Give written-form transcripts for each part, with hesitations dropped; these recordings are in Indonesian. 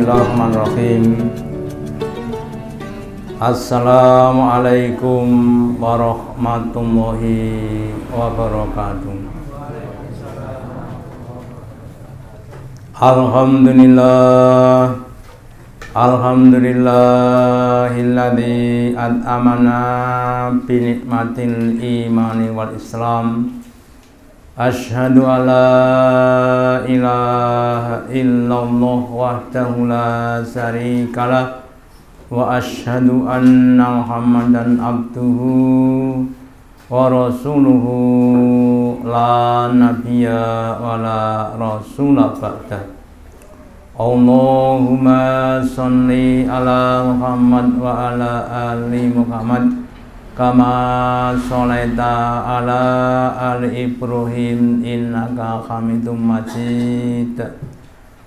Bismillahirrahmanirrahim. Assalamualaikum warahmatullahi wabarakatuh. Alhamdulillahilladzi at'amana bi nikmatil imani wal islam. Asyhadu alla ilaha illallah wahdahu la syarikalah wa asyhadu anna Muhammadan abduhu wa rasuluhu la nabiyya wa la rasula ba'da. Allahumma sholli ala Muhammad wa ala ali Muhammad kama sholaita ala ali Ibrahim innaka Hamidum Majid.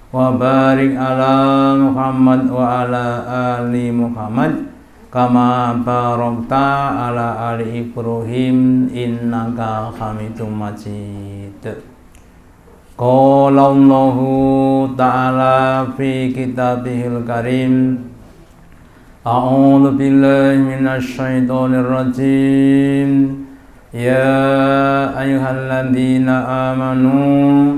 Wa barik ala Muhammad wa ala ali Muhammad kama barakta ala ali Ibrahim innaka Hamidum Majid. Qala Allahu ta'ala fi kitabihil karim. A'udzu billahi minasy syaithanir rajim. Ya ayyuhalladzina amanu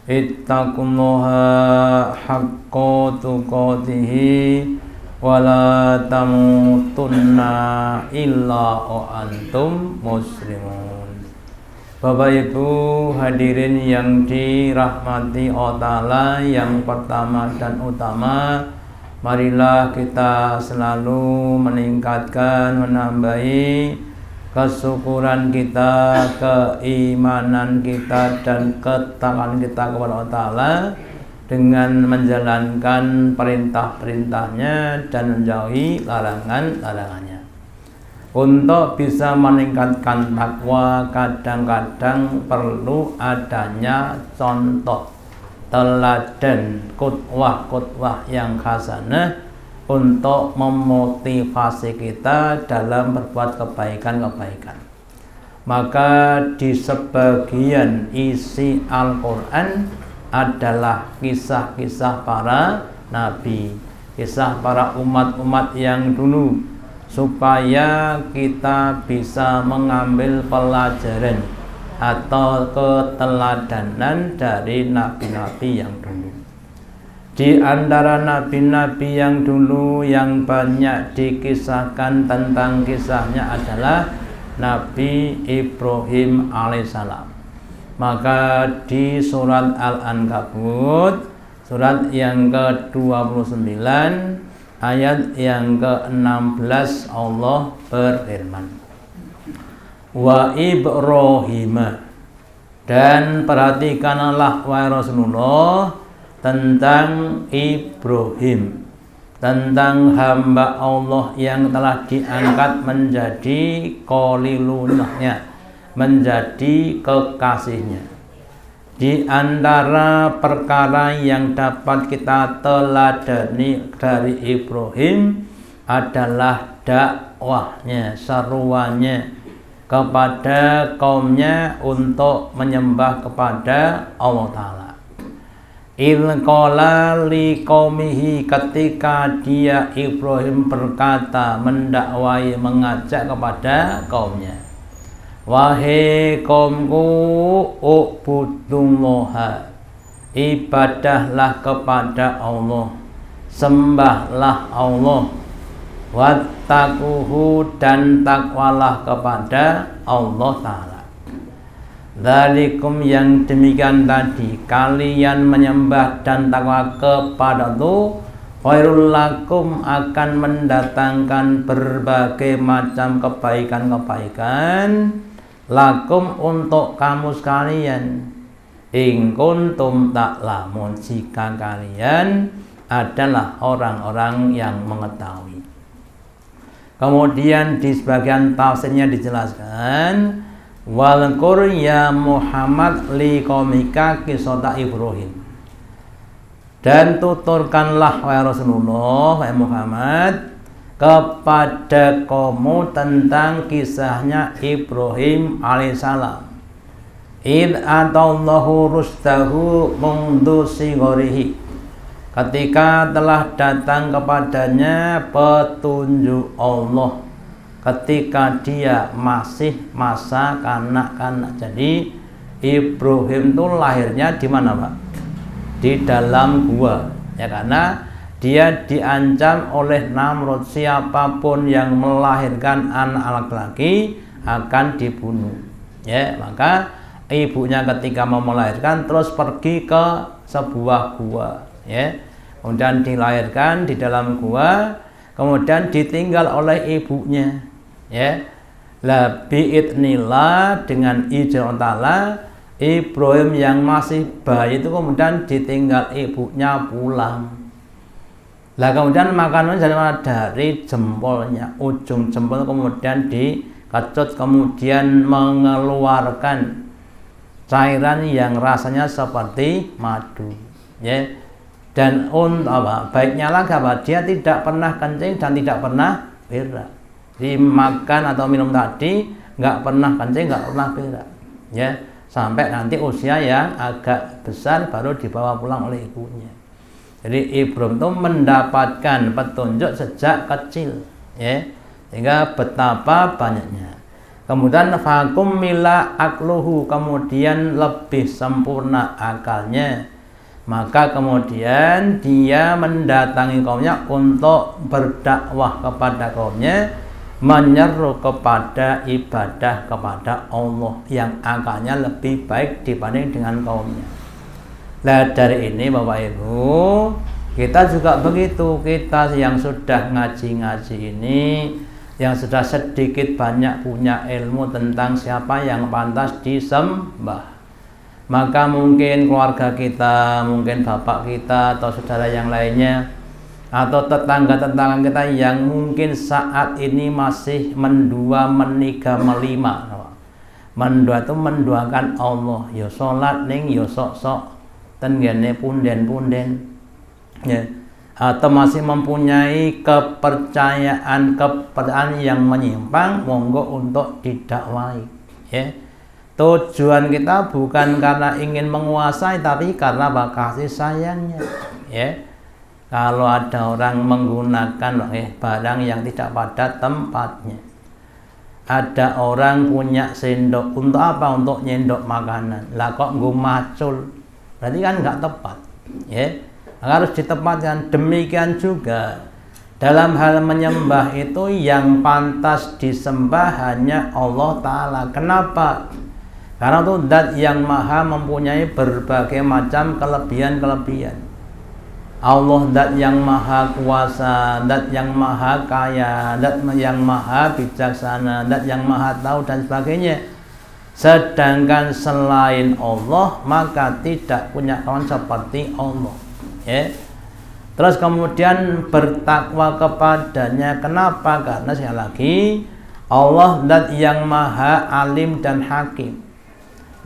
ittaqullaha haqqa tuqatih wa la tamutunna illa wa antum muslimun. Bapak Ibu hadirin yang dirahmati Allah Ta'ala, yang pertama dan utama, marilah kita selalu meningkatkan, menambahi kesyukuran kita, keimanan kita, dan ketakwaan kita kepada Allah Ta'ala dengan menjalankan perintah-perintahnya dan menjauhi larangan-larangannya. Untuk bisa meningkatkan takwa, kadang-kadang perlu adanya contoh, teladan, qudwah yang hasanah untuk memotivasi kita dalam berbuat kebaikan-kebaikan. Maka di sebagian isi Al-Quran adalah kisah-kisah para nabi, kisah para umat-umat yang dulu, supaya kita bisa mengambil pelajaran atau keteladanan dari nabi-nabi yang dulu. Di antara nabi-nabi yang dulu yang banyak dikisahkan tentang kisahnya adalah Nabi Ibrahim alaihissalam. Maka di surat Al-Ankabut, surat yang ke-29, ayat yang ke-16, Allah berfirman, wa Ibrahim, dan perhatikanlah wahai Rasulullah tentang Ibrahim, tentang hamba Allah yang telah diangkat menjadi khalilullah-nya, menjadi kekasihnya. Di antara perkara yang dapat kita teladani dari Ibrahim adalah dakwahnya, seruannya kepada kaumnya untuk menyembah kepada Allah Ta'ala. Qala li qaumihi, ketika dia Ibrahim berkata, mendakwai, mengajak kepada kaumnya, wahai kaumku, ubudullaha, ibadahlah kepada Allah, sembahlah Allah, wattaquhu, dan takwalah kepada Allah Ta'ala. Dzalikum, yang demikian tadi, kalian menyembah dan takwa kepada Allah, khairul lakum, akan mendatangkan berbagai macam kebaikan-kebaikan, lakum, untuk kamu sekalian, in kuntum ta'lamun, jika kalian adalah orang-orang yang mengetahui. Kemudian di sebagian tafsirnya dijelaskan, wal qur ya Muhammad li qaumika qissata Ibrahim, dan tuturkanlah wahai Rasulullah, wahai Muhammad, kepada kamu tentang kisahnya Ibrahim alaihissalam. Id atallahu rusdahu mundu sigorihi, ketika telah datang kepadanya petunjuk Allah, ketika dia masih masa kanak-kanak. Jadi Ibrahim itu lahirnya di mana, Pak? Di dalam gua, ya, karena dia diancam oleh Namrud, siapapun yang melahirkan anak laki-laki akan dibunuh. Ya, maka ibunya ketika mau melahirkan terus pergi ke sebuah gua, ya. Kemudian dilahirkan di dalam gua, kemudian ditinggal oleh ibunya, ya. La bi'idnillah, dengan izin Allah, Ibrahim yang masih bayi itu kemudian ditinggal ibunya pulang. Lah kemudian makanan dari jempolnya, ujung jempol kemudian dikecut, kemudian mengeluarkan cairan yang rasanya seperti madu, ya. Dan baiknya lagi apa? Dia tidak pernah kencing dan tidak pernah berak. Dimakan atau minum tadi nggak pernah kencing, nggak pernah berak, ya. Sampai nanti usia yang agak besar baru dibawa pulang oleh ibunya. Jadi Ibrahim itu mendapatkan petunjuk sejak kecil, ya, sehingga betapa banyaknya. Kemudian fakum mila akluhu, kemudian lebih sempurna akalnya, maka kemudian dia mendatangi kaumnya untuk berdakwah kepada kaumnya, menyeru kepada ibadah kepada Allah yang akalnya lebih baik dibanding dengan kaumnya. Nah, dari ini Bapak Ibu, kita juga begitu. Kita yang sudah ngaji-ngaji ini, yang sudah sedikit banyak punya ilmu tentang siapa yang pantas disembah, maka mungkin keluarga kita, mungkin bapak kita atau saudara yang lainnya, atau tetangga-tetangga kita yang mungkin saat ini masih mendua, meniga, melima. Mendua itu menduakan Allah, ya sholat ning, ya sok-sok tenggene punden-punden, ya, atau masih mempunyai kepercayaan yang menyimpang, monggo untuk didakwai, ya. Tujuan kita bukan karena ingin menguasai, tapi karena kasih sayangnya, ya. Kalau ada orang menggunakan barang yang tidak pada tempatnya, ada orang punya sendok untuk apa? Untuk nyendok makanan, lah kok nggo macul, berarti kan nggak tepat, ya. Harus ditempatkan. Demikian juga dalam hal menyembah itu yang pantas disembah hanya Allah Ta'ala. Kenapa? Karena itu zat yang maha mempunyai berbagai macam kelebihan-kelebihan. Allah zat yang maha kuasa, zat yang maha kaya, zat yang maha bijaksana, zat yang maha tahu dan sebagainya. Sedangkan selain Allah maka tidak punya kawan seperti Allah, ya. Terus kemudian bertakwa kepadanya. Kenapa? Karena sekali lagi Allah zat yang maha alim dan hakim,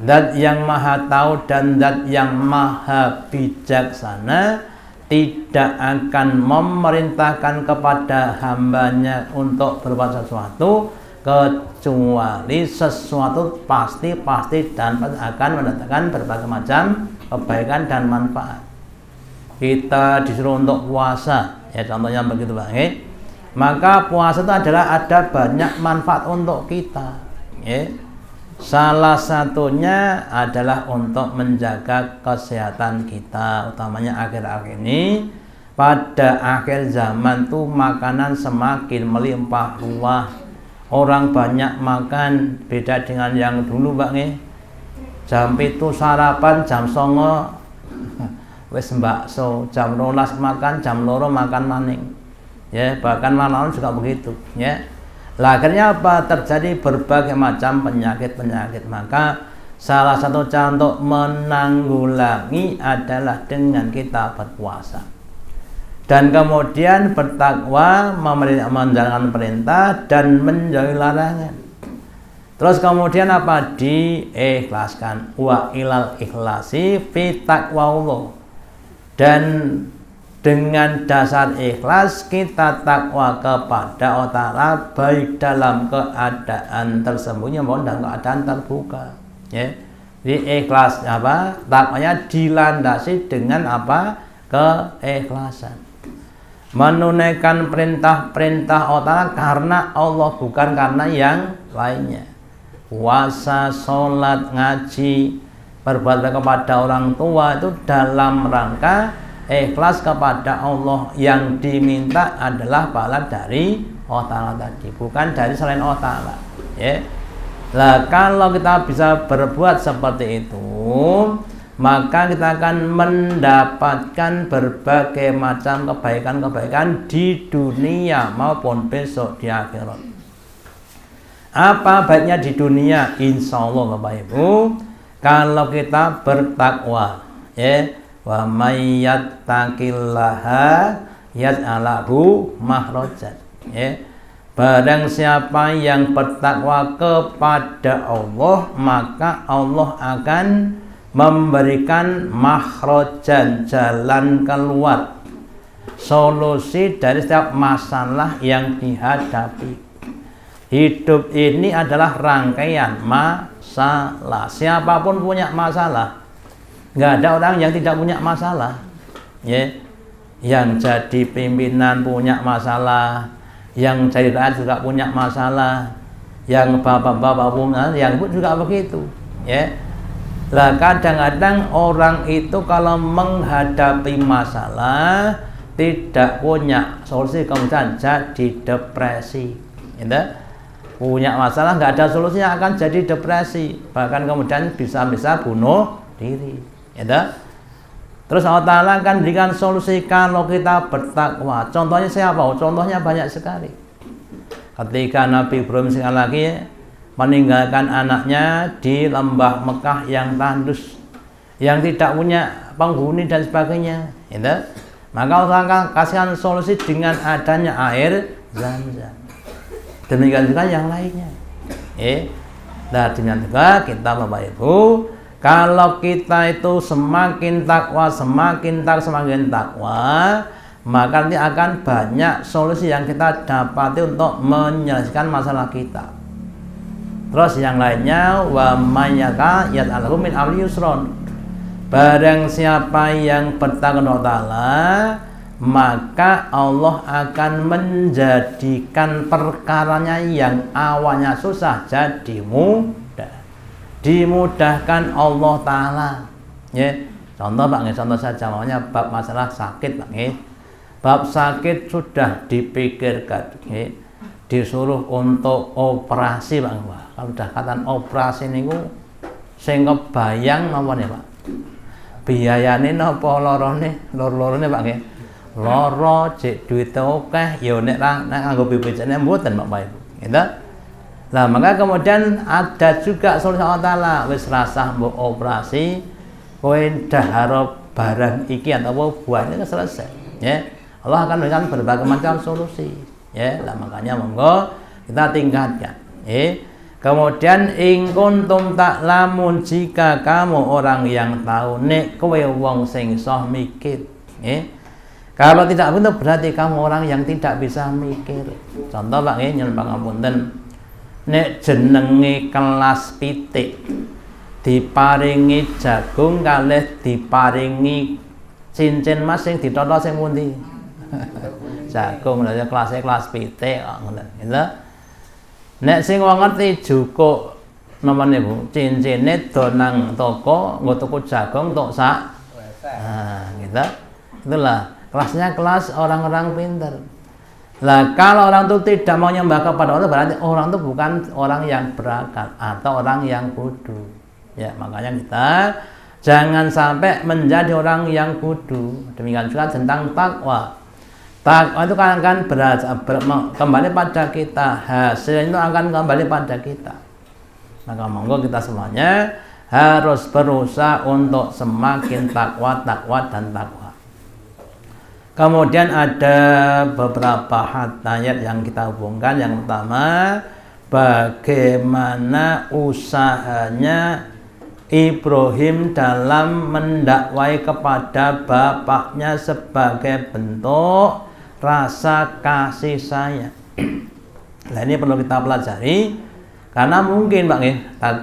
zat yang maha tahu dan zat yang maha bijaksana, tidak akan memerintahkan kepada hambanya untuk berbuat sesuatu kecuali sesuatu pasti dan akan mendatangkan berbagai macam kebaikan dan manfaat. Kita disuruh untuk puasa, ya, contohnya begitu, Pak. Maka puasa itu adalah ada banyak manfaat untuk kita, ya. Salah satunya adalah untuk menjaga kesehatan kita, utamanya akhir-akhir ini. Pada akhir zaman tuh makanan semakin melimpah ruah, orang banyak makan, beda dengan yang dulu, Pak. Jam itu sarapan, jam 09:00 wis bakso, jam 12 makan, jam 2 makan maning, ya. Bahkan malam juga begitu, ya. Lah akhirnya apa? Terjadi berbagai macam penyakit-penyakit. Maka salah satu cara untuk menanggulangi adalah dengan kita berpuasa dan kemudian bertakwa, menjalankan perintah dan menjauhi larangan. Terus kemudian apa? Diikhlaskan. Wa ilal ikhlasi fi taqwallah. Dan dengan dasar ikhlas kita takwa kepada Allah Ta'ala, baik dalam keadaan tersembunyi maupun dalam keadaan terbuka, ya. Jadi ikhlas apa? Takwanya dilandasi dengan apa? keikhlasan. Menunaikan perintah-perintah Allah Ta'ala karena Allah, bukan karena yang lainnya. Puasa, sholat, ngaji, berbuat kepada orang tua itu dalam rangka ikhlas kepada Allah. Yang diminta adalah pahala dari Allah Ta'ala tadi, bukan dari selain Allah Ta'ala, ya. Nah, kalau kita bisa berbuat seperti itu, maka kita akan mendapatkan berbagai macam kebaikan-kebaikan di dunia maupun besok di akhirat. Apa baiknya di dunia? Insya Allah Bapak Ibu, kalau kita bertakwa, ya, wa may yattaqillaha yaj'alhu makhrajan, ya. Barang siapa yang bertakwa kepada Allah, maka Allah akan memberikan makhrajan, jalan keluar, solusi dari setiap masalah yang dihadapi. Hidup ini adalah rangkaian masalah. Siapapun punya masalah, nggak ada orang yang tidak punya masalah, ya. Yang jadi pimpinan punya masalah, yang jadi rakyat juga punya masalah, yang bapak-bapak punya, yang ibu juga begitu, ya. Lah kadang-kadang orang itu kalau menghadapi masalah tidak punya solusi, kemudian jadi depresi, gitu. Punya masalah nggak ada solusinya akan jadi depresi, bahkan kemudian bisa bunuh diri, gitu. Terus Allah Ta'ala akan berikan solusi kalau kita bertakwa. Contohnya siapa? Contohnya banyak sekali. Ketika Nabi Ibrahim sekali lagi meninggalkan anaknya di lembah Mekah yang tandus, yang tidak punya penghuni dan sebagainya, gitu. Maka Allah akan kasihkan solusi dengan adanya air Zam-Zam. Demikian juga yang lainnya. Dan dengan juga kita Bapak Ibu, kalau kita itu semakin takwa, semakin takwa, maka nanti akan banyak solusi yang kita dapati untuk menyelesaikan masalah kita. Terus yang lainnya, wa may yaj'alhu min amri yusron. Barang siapa yang bertakwa kepada Allah, maka Allah akan menjadikan perkaranya yang awalnya susah jadi mudah. Dimudahkan Allah Ta'ala, ya. Contoh Pak, contoh saja, maunya bab masalah sakit Pak, ya. Bab sakit sudah dipikirkan, ya. Disuruh untuk operasi Pak. Kalau udah katakan operasi niku sing kebayang napa nih Pak? Biayane napa lorone? Lor-lorone Pak, ya. Loro cek duwite akeh ya nek nganggo BPJS mboten Pak Ibu, gitu. Nah, maka kemudian ada juga solusi Allah Ta'ala, wis rasah mbok operasi, kowe harap barang iki atau buahnya selesai, ya. Allah akan memberikan berbagai macam solusi, ya. Nah, makanya monggo kita tingkatkan, ya. Kemudian in kuntum ta'lamun, jika kamu orang yang tahu, nek kowe wong sing iso mikir, ya. Kalau tidak benar berarti kamu orang yang tidak bisa mikir. Contoh Pak, ya, nyuwun pangapunten. Nek jenenge kelas pitik diparingi jagung kalih diparingi cincin emas sing ditata sing pundi? Jagung, lha kelas pitik kok ngono, gitu. Nek sing wong ngerti jukuk namane Bu, cincine do nang toko nggo tuku jagung tok sak. Nah, gitu. Itulah kelasnya kelas orang-orang pintar. Lah kalau orang itu tidak mau nyembah kepada Allah, berarti orang itu bukan orang yang berakal atau orang yang bodoh. Ya, makanya kita jangan sampai menjadi orang yang bodoh. Demikian juga tentang takwa. Takwa itu akan kembali pada kita, hasilnya itu akan kembali pada kita. Maka monggo kita semuanya harus berusaha untuk semakin takwa dan takwa. Kemudian ada beberapa ayat yang kita hubungkan. Yang pertama, bagaimana usahanya Ibrahim dalam mendakwai kepada bapaknya sebagai bentuk rasa kasih sayang. Nah, ini perlu kita pelajari karena mungkin Pak,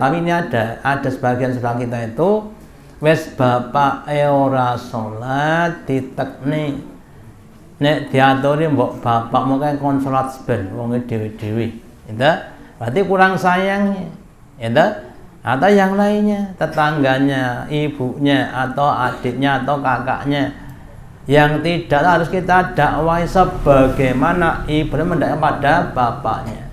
tapi ini ada sebagian kita itu wis bapake ora salat ditekni nek diaturi mbok bapakmu kae kon salat ben wong dhewe-dhewe. Itu berarti kurang sayangnya. Itu atau yang lainnya, tetangganya, ibunya atau adiknya atau kakaknya yang tidak harus kita dakwai sebagaimana ibunya mendakwa pada bapaknya.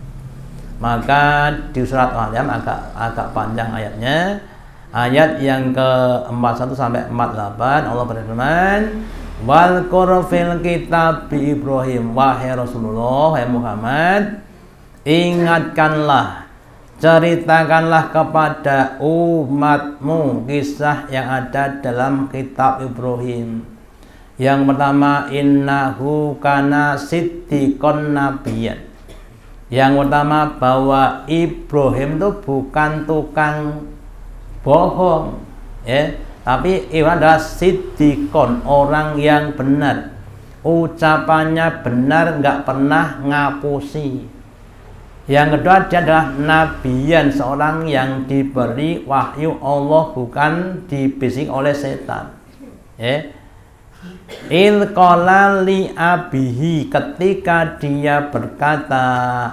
Maka di surat Al-An'am agak panjang ayatnya. Ayat yang ke-41 sampai 48 Allah berfirman, "Wal qur'il kitab bi Ibrahim." Wahai Rasulullah, wahai Muhammad, ingatkanlah, ceritakanlah kepada umatmu kisah yang ada dalam kitab Ibrahim. Yang pertama, innahu kana siddiqon nabiyyan. Yang pertama, bahwa Ibrahim itu bukan tukang bohong, ya, tapi Ibrahim adalah siddiqon, orang yang benar, ucapannya benar, nggak pernah ngapusi. Yang kedua, dia adalah nabiyan, seorang yang diberi wahyu Allah, bukan dibisik oleh setan. Ya. Il qala li abihi, ketika dia berkata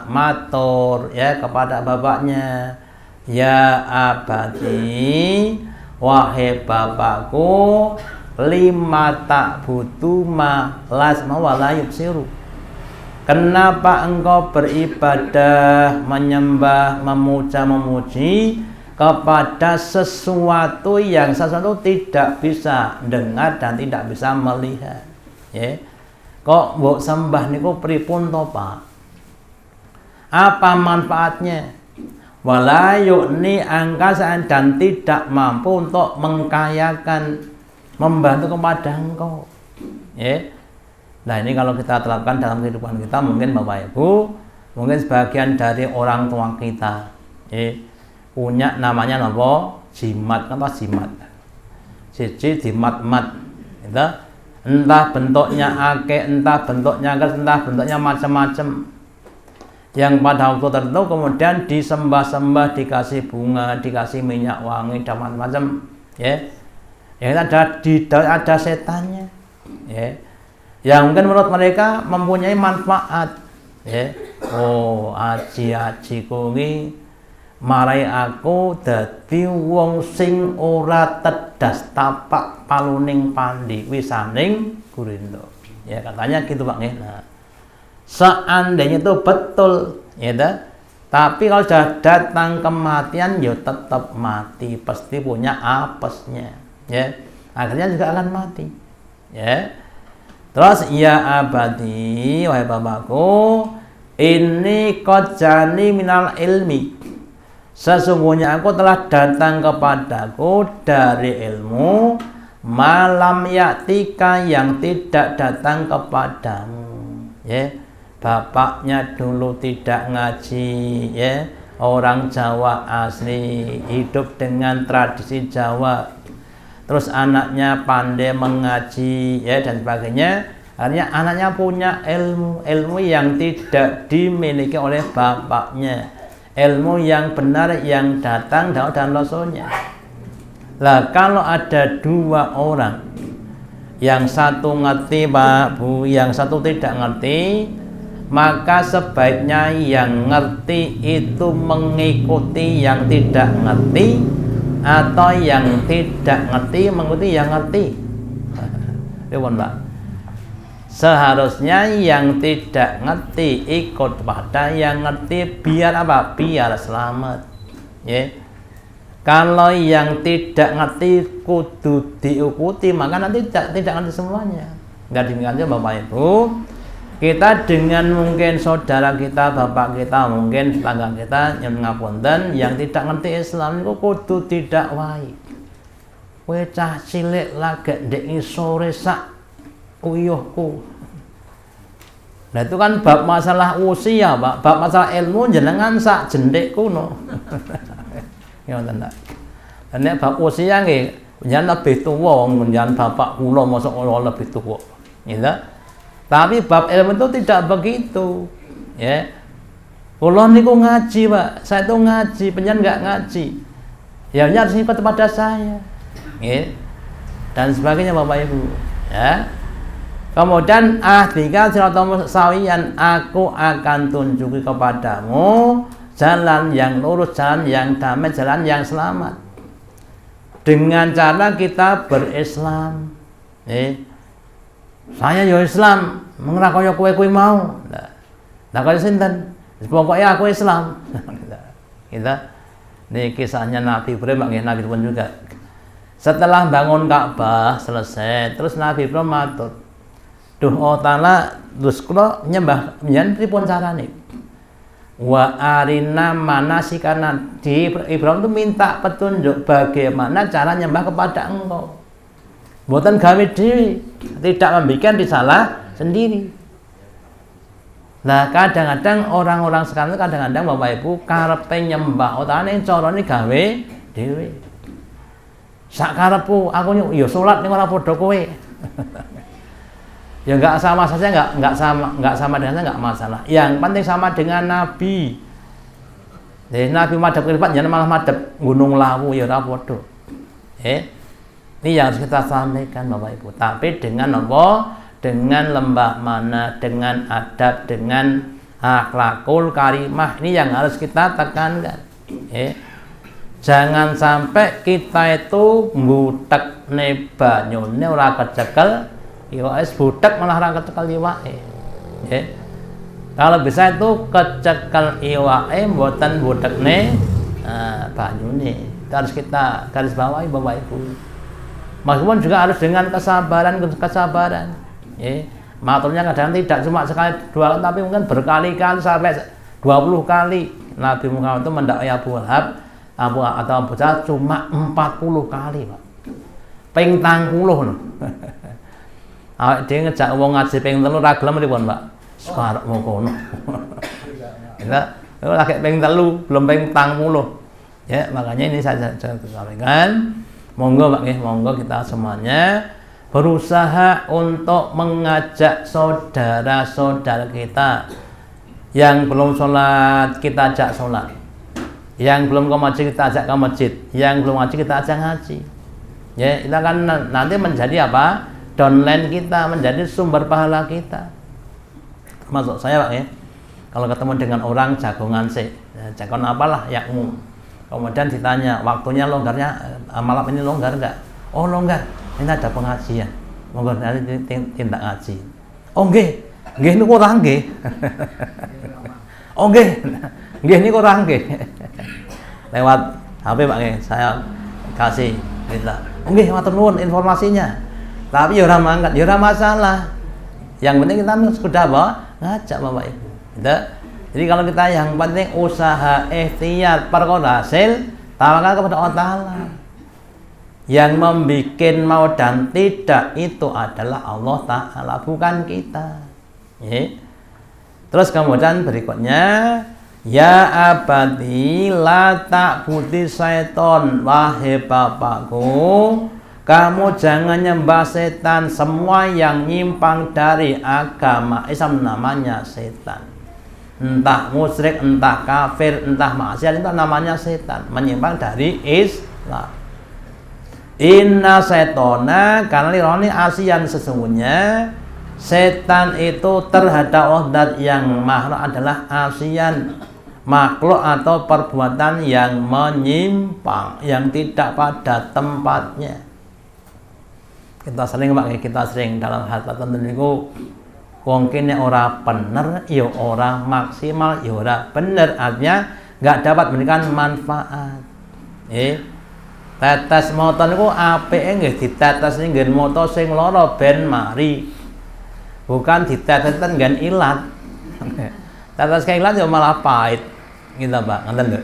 matur ya kepada bapaknya, ya abadi, wahai bapakku, lima tak butuh ma lasma wala yubsiru. Kenapa engkau beribadah, menyembah, memuji kepada sesuatu yang tidak bisa dengar dan tidak bisa melihat? Ya. Kok mbok sembah niku pripun to, Pak? Apa manfaatnya? Wala yu'ni angkasaan, dan tidak mampu untuk mengkayakan, membantu kepada engkau. Ya. Nah, ini kalau kita terapkan dalam kehidupan kita, mungkin Bapak Ibu, mungkin sebagian dari orang tua kita punya namanya apa? Jimat, apa jimat? Siji jimat-mat. Itu entah bentuknya akeh, entah bentuknya kes, entah bentuknya macam-macam. Yang pada waktu tertentu kemudian disembah-sembah, dikasih bunga, dikasih minyak wangi dan macam-macam, ya. Yang ada setannya, ya. Yang mungkin menurut mereka mempunyai manfaat, ya. Oh, aji kuwi marai aku dadi wong sing ora tedas, tapak paluning pandi wisaning gurindo. Ya, katanya gitu Pak nggih. Nah, seandainya itu betul, ya dah. Tapi kalau sudah datang kematian, ya tetap mati, pasti punya apesnya, ya. Akhirnya juga akan mati, ya. Terus ya abadi, wahai bapakku, ini qad jani minal ilmi, sesungguhnya aku telah datang kepadaku dari ilmu malam yatika, yang tidak datang kepadamu. Ya, bapaknya dulu tidak ngaji, ya, orang Jawa asli, hidup dengan tradisi Jawa. Terus anaknya pandai mengaji, ya, dan sebagainya. Artinya anaknya punya ilmu yang tidak dimiliki oleh bapaknya, ilmu yang benar yang datang dari dan Rasulnya. Lah kalau ada dua orang, yang satu ngerti Pak Bu, yang satu tidak ngerti, maka sebaiknya yang ngerti itu mengikuti yang tidak ngerti, atau yang tidak ngerti mengikuti yang ngerti. Pak, seharusnya yang tidak ngerti ikut pada yang ngerti, biar apa? Biar selamat, ya. Kalau yang tidak ngerti kudu diikuti, maka nanti tidak ngerti semuanya. Enggak demikian juga Bapak Ibu. Kita dengan mungkin saudara kita, bapak kita, mungkin tetangga kita yang ngapunten, yang tidak ngerti Islam itu kudu tidak wae. Kowe cah cilik lagi ndek sore sak uyuhku. Nah itu kan bab masalah usia, Pak. Bab masalah ilmu jenengan sak jendek kuno. Ya ngoten ta. Dan nek bab usia nggih, jenengan lebih tuwa, jenengan bapak kula mosok lebih tuwa. Gitu. Tapi bab ilmu itu tidak begitu, ya. Kula niku ngaji, Pak. Saya itu ngaji, penjen enggak ngaji. Ya harus ikut kepada saya. nggih. Dan sebagainya Bapak Ibu, ya. Kemudian ahdika siratal sawiyan, aku akan tunjuki kepadamu jalan yang lurus, jalan yang damai, jalan yang selamat. Dengan cara kita berislam. Saya yo Islam, mengira kaya kowe mau. Lah kaya sinten? Pokoknya aku Islam. Kita ini kisahnya Nabi Ibrahim, Nabi pun juga. Setelah bangun Ka'bah selesai, terus Nabi Ibrahim matur, duh Allah Ta'ala, terus kula nyembah nyen pripun carane? Wa arina manasikana. Di Ibrahim itu minta petunjuk bagaimana cara nyembah kepada Engkau. Mboten gawe dhewe, tidak membikin disalah sendiri. Nah, kadang-kadang orang-orang sekarang kadang-kadang Bapak Ibu karepe nyembah otane carane gawe dhewe. Sak karepku aku ya salat ning ora padha kowe. Ya enggak sama saja, enggak sama dengan saya enggak masalah. Yang penting sama dengan Nabi. Jadi Nabi madhep kelipat jangan malah madhep Gunung Lawu ya ora padha. Ini yang harus kita sampaikan Bapak Ibu. Tapi dengan apa? Dengan lembah mana, dengan adab, dengan akhlakul karimah. Ini yang harus kita tekankan. Jangan sampai kita itu butek ne banyune ora kecekel, iwake butek malah ora kecekel iwake. Kalau bisa itu kecekel iwake mboten butekne banyune. Itu harus kita garis bawahi Bapak Ibu. Meskipun juga harus dengan kesabaran. Maturnya kadang tidak cuma sekali dua kali, tapi mungkin berkali-kali sampai 20 kali. Nabi Muhammad itu mendakwai Abu Lahab atau Abu Jahal cuma 40 kali, Pak. Ping 30 lho. Awake dhewe ngejak wong ngaji ping 3 ra gelem pripun, Pak? Sekarang mau kono. Kita lagi ping 3 belum ping 30. Ya, makanya ini saya sampaikan. Monggo Pak nggih, monggo kita semuanya berusaha untuk mengajak saudara-saudara kita yang belum sholat kita ajak sholat, yang belum ke masjid kita ajak ke masjid, yang belum ngaji kita ajak ngaji. Ya, kita kan nanti menjadi apa? Downline kita, menjadi sumber pahala kita. Masuk saya Pak ya. Kalau ketemu dengan orang jagongan sih, ya, jagon apalah yakmu. Kemudian ditanya waktunya longgarnya, malam ini longgar enggak? Oh longgar. Ini ada pengajian, monggo nanti tindak ngaji. Oh nggih, nggih niku ora nggih. Oh nggih, nggih niku ora nggih. Lewat HP Pak nggih, saya kasih kita. Oh nggih, matur nuwun informasinya. Tapi ya ora mangkat, ya ora masalah. Yang penting kita sudah apa? Ngajak Bapak Ibu. Gitu. Jadi kalau kita yang penting usaha ikhtiar perkara hasil tawakal kepada Allah Ta'ala. Yang membuat mau dan tidak itu adalah Allah Ta'ala, bukan kita. Terus kemudian berikutnya, ya abadi la ta'budi syaiton, wahai bapakku, kamu jangan nyembah setan. Semua yang nyimpang dari agama Islam namanya setan. Entah musyrik, entah kafir, entah maksiat, itu namanya setan, menyimpang dari Islam. Inna setona karena lironi asian, sesungguhnya setan itu terhadap Allah yang maha adalah asian, makhluk atau perbuatan yang menyimpang, yang tidak pada tempatnya. Kita sering dalam hal tertentu niku mungkin ora bener, ya ora maksimal, ya ora bener, artinya nggak dapat memberikan manfaat. Tetes moto niku apike nggih ditetes ning nggen moto sing lara ben mari. Bukan ditetes nggen ilat. Tetes ke ilat ya malah pahit. Gitu Pak, ngoten lho.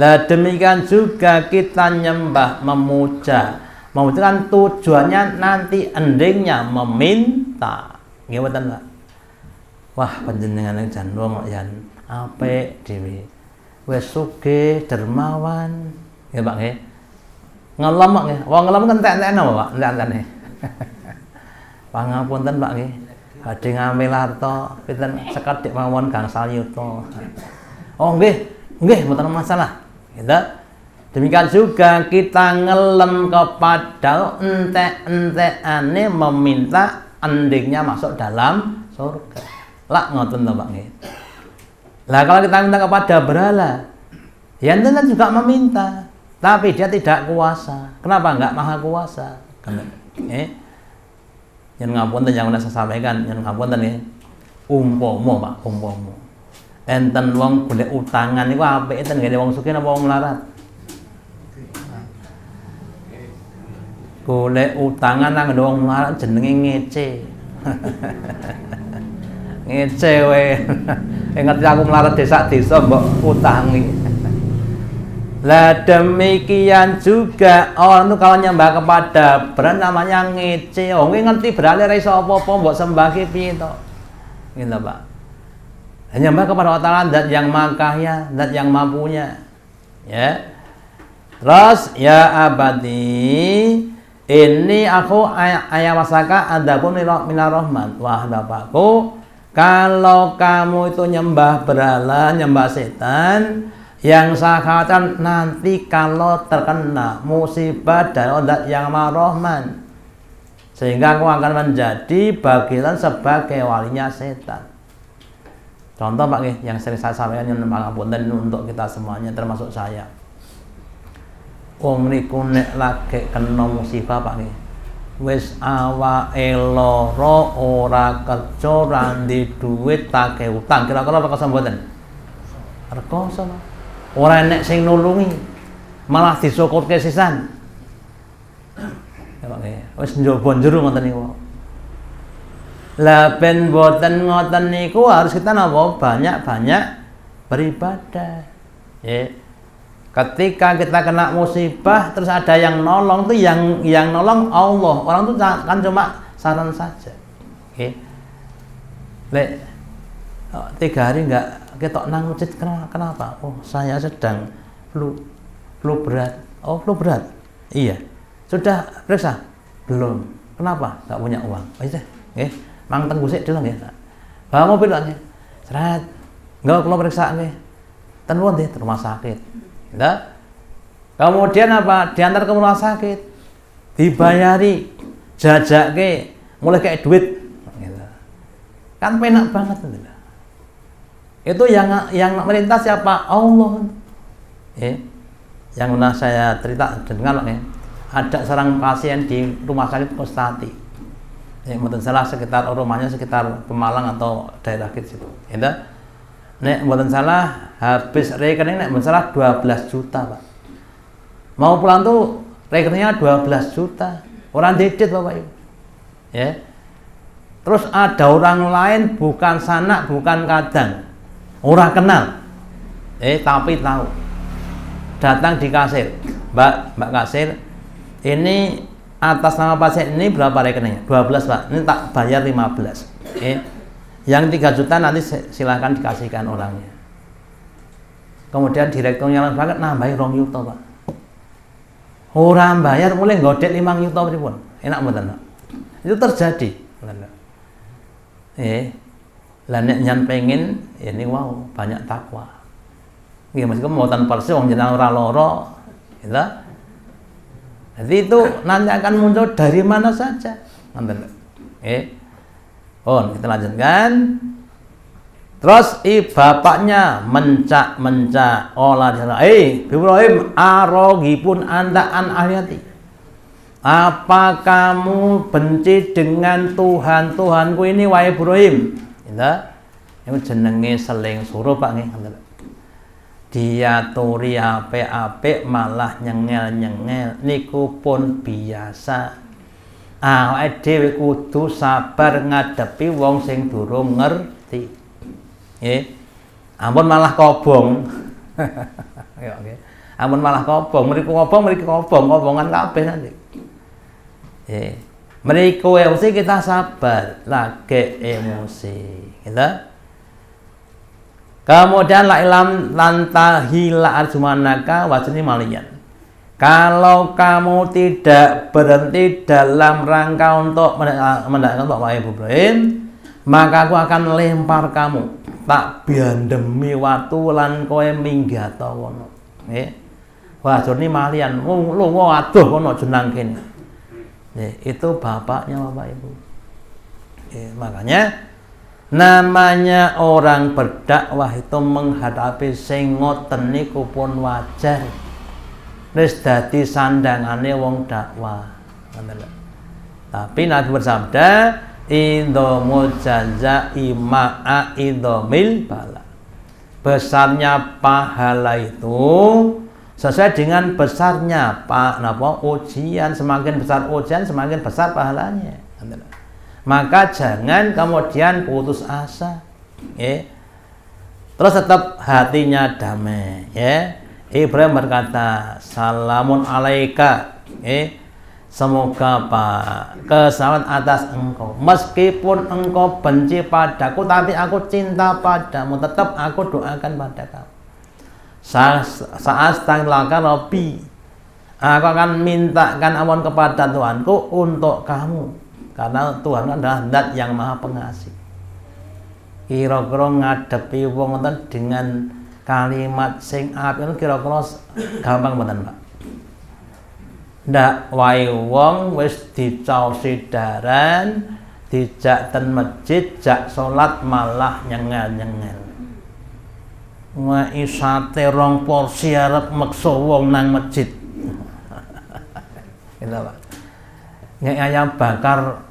Lah demikian juga kita nyembah, memuja. Memuja kan tujuannya nanti endingnya meminta. Nggih mboten Pak. Wah, panjenengan jan wong jan apik dhewe. Wis sugih, dermawan. Ya Pak nggih. Ngelem Pak nggih. Wong ngelem kan entek-entekno Pak, entek-entekne. Pangapunten Pak nggih. Badhe ngambil harta pinten sekedhik mawon gangsal yuta. Oh nggih, nggih mboten masalah. Gitu. Demikian juga kita ngelem kepada entek-entekane meminta endingnya masuk dalam surga. Lah ngoten to Pak nggih. Lah kalau kita minta kepada berhala, ya enten juga meminta, tapi dia tidak kuasa. Kenapa enggak maha kuasa? Yang ngapunten yang udah saya sampaikan, yang ngapunten nggih. Umpama Pak, umpama. Enten wong golek utangan niku apik enten nggih wong sugih napa wong melarat? Golek utangan nang wong melarat jenenge ngece. Ngece we. Ngerti aku melarat desa-desa mbok utangi. Lah demikian juga orang itu kalau nyembah kepada berhala namanya ngece. Wong ngerti berhala ra iso apa-apa mbok sembah ki piye to. Gitu Pak. Nyembah kepada Allah Ta'ala zat yang maha kaya, zat yang maha punya. Ya. Terus ya abadi ini aku ayawasaka adapun minar rahman. Wah Bapakku, kalau kamu itu nyembah berhala, nyembah setan, yang saya katakan nanti kalau terkena musibah dari Allah yang maha rahman, sehingga aku akan menjadi bagian sebagai walinya setan. Contoh Pak yang sering saya sampaikan yang pangapunten untuk kita semuanya termasuk saya. Wong niku nek lagi kena musibah Pak nggih. Wis awake lara ora kerja ora ndek dhuwit take utang. Kira-kira rekoso mboten? Rekoso. Ora enek sing nulungi. Malah disyukurke sisan. Ya Pak nggih. Wis njaba njero ngoten niku. Lah ben mboten ngoten niku harus kita napa banyak-banyak beribadah. Ya. Ketika kita kena musibah terus ada yang nolong tuh yang nolong Allah. Orang tuh kan cuma saran saja. Oke. Lek 3 hari enggak ketok nang masjid kenapa? Oh, saya sedang flu berat. Oh, flu berat. Iya. Sudah periksa? Belum. Kenapa? Enggak punya uang. Oh, iya. Nggih. Mang tenggu sik dulu nggih. Bawa mobil nggih. Seret. Enggak kula periksa nggih. Ten wonten di rumah sakit. Nah, kemudian apa? Diantar ke rumah sakit, dibayari, jajake, mulai kayak duit, gitu. Kan penak banget gitu. Itu yang merintah siapa? Allah. Yang pernah saya cerita dengar ada seorang pasien di rumah sakit Kostati. Mungkin salah sekitar rumahnya sekitar Pemalang atau daerah situ. Gitu. Nek mboten salah habis rekening nek mboten salah 12 juta, Pak. Mau pulang tuh rekeningnya 12 juta. Orang didit Bapak Ibu. Ya. Terus ada orang lain bukan sanak, bukan kadang. Orang kenal. Tapi tahu. Datang di kasir. Mbak kasir, ini atas nama pasien ini berapa rekeningnya? 12, Pak. Ini tak bayar 15. Yang 3 juta nanti silahkan dikasihkan orangnya. Kemudian direkturnya langsung banget nambahin 2 juta Pak. Orang bayar mulai godek 5 juta pripun. Enak mboten Pak? Itu terjadi. Lah nek nyan pengen ini wow banyak takwa. Nggih meskipun mboten persis wong jenengan ora lara, gitu. Jadi itu nanti akan muncul dari mana saja. Ngoten. Oh, kita lanjutkan. Terus bapaknya mencak olah dia. Ibrahim arogipun anta an ayati. Apa kamu benci dengan Tuhanku ini wahai Ibrahim? Gitu. Itu jenenge seling suruh Pak nggih. Dia turi apik-apik malah nyengel-nyengel niku pun biasa. Awake dhewe kudu sabar ngadepi wong sing durung ngerti. Ampun malah kobong. Ya nggih. Ampun malah kobong, mriku kobongan kabeh nanti. Mriku emosi kita sabar, lagi emosi, gitu. Kemudian la ilam lantahi la arjumanaka wajni maliyan. Kalau kamu tidak berhenti dalam rangka untuk mendakkan untuk wahai Ibrahim, maka aku akan lempar kamu tak biandemi watu lan kowe minggat wono. bajone malian lunga adoh kono jenang kene. Itu bapaknya Bapak Ibu. Makanya namanya orang berdakwah itu menghadapi sing ngoten niku pun wajar. Wis dadi sandangane wong dakwah. Tapi Nabi bersabda, "Idhamul jazaa'i ma'a idhamil bala." Besarnya pahala itu sesuai dengan besarnya ujian. Semakin besar ujian, semakin besar pahalanya. Maka jangan kemudian putus asa, terus tetap hatinya damai. Ibrahim berkata, "Salamun alaika." Semoga keselamatan atas engkau. Meskipun engkau benci padaku, tapi aku cinta padamu. Tetap aku doakan pada kamu. Saat laka Rabbi, aku akan mintakan ampun kepada Tuhanku untuk kamu. Karena Tuhan adalah zat yang maha pengasih. Kira-kira ngadepi wong dengan kalimat sing apik kira-kira gampang mboten, Pak? Ndak wae wong wis dicaosi daran, dijak ten masjid, jak salat malah nyengel-nyengel. Wae sate 2 porsi arep meksa wong nang masjid. Gitu, Pak. Nek ayam bakar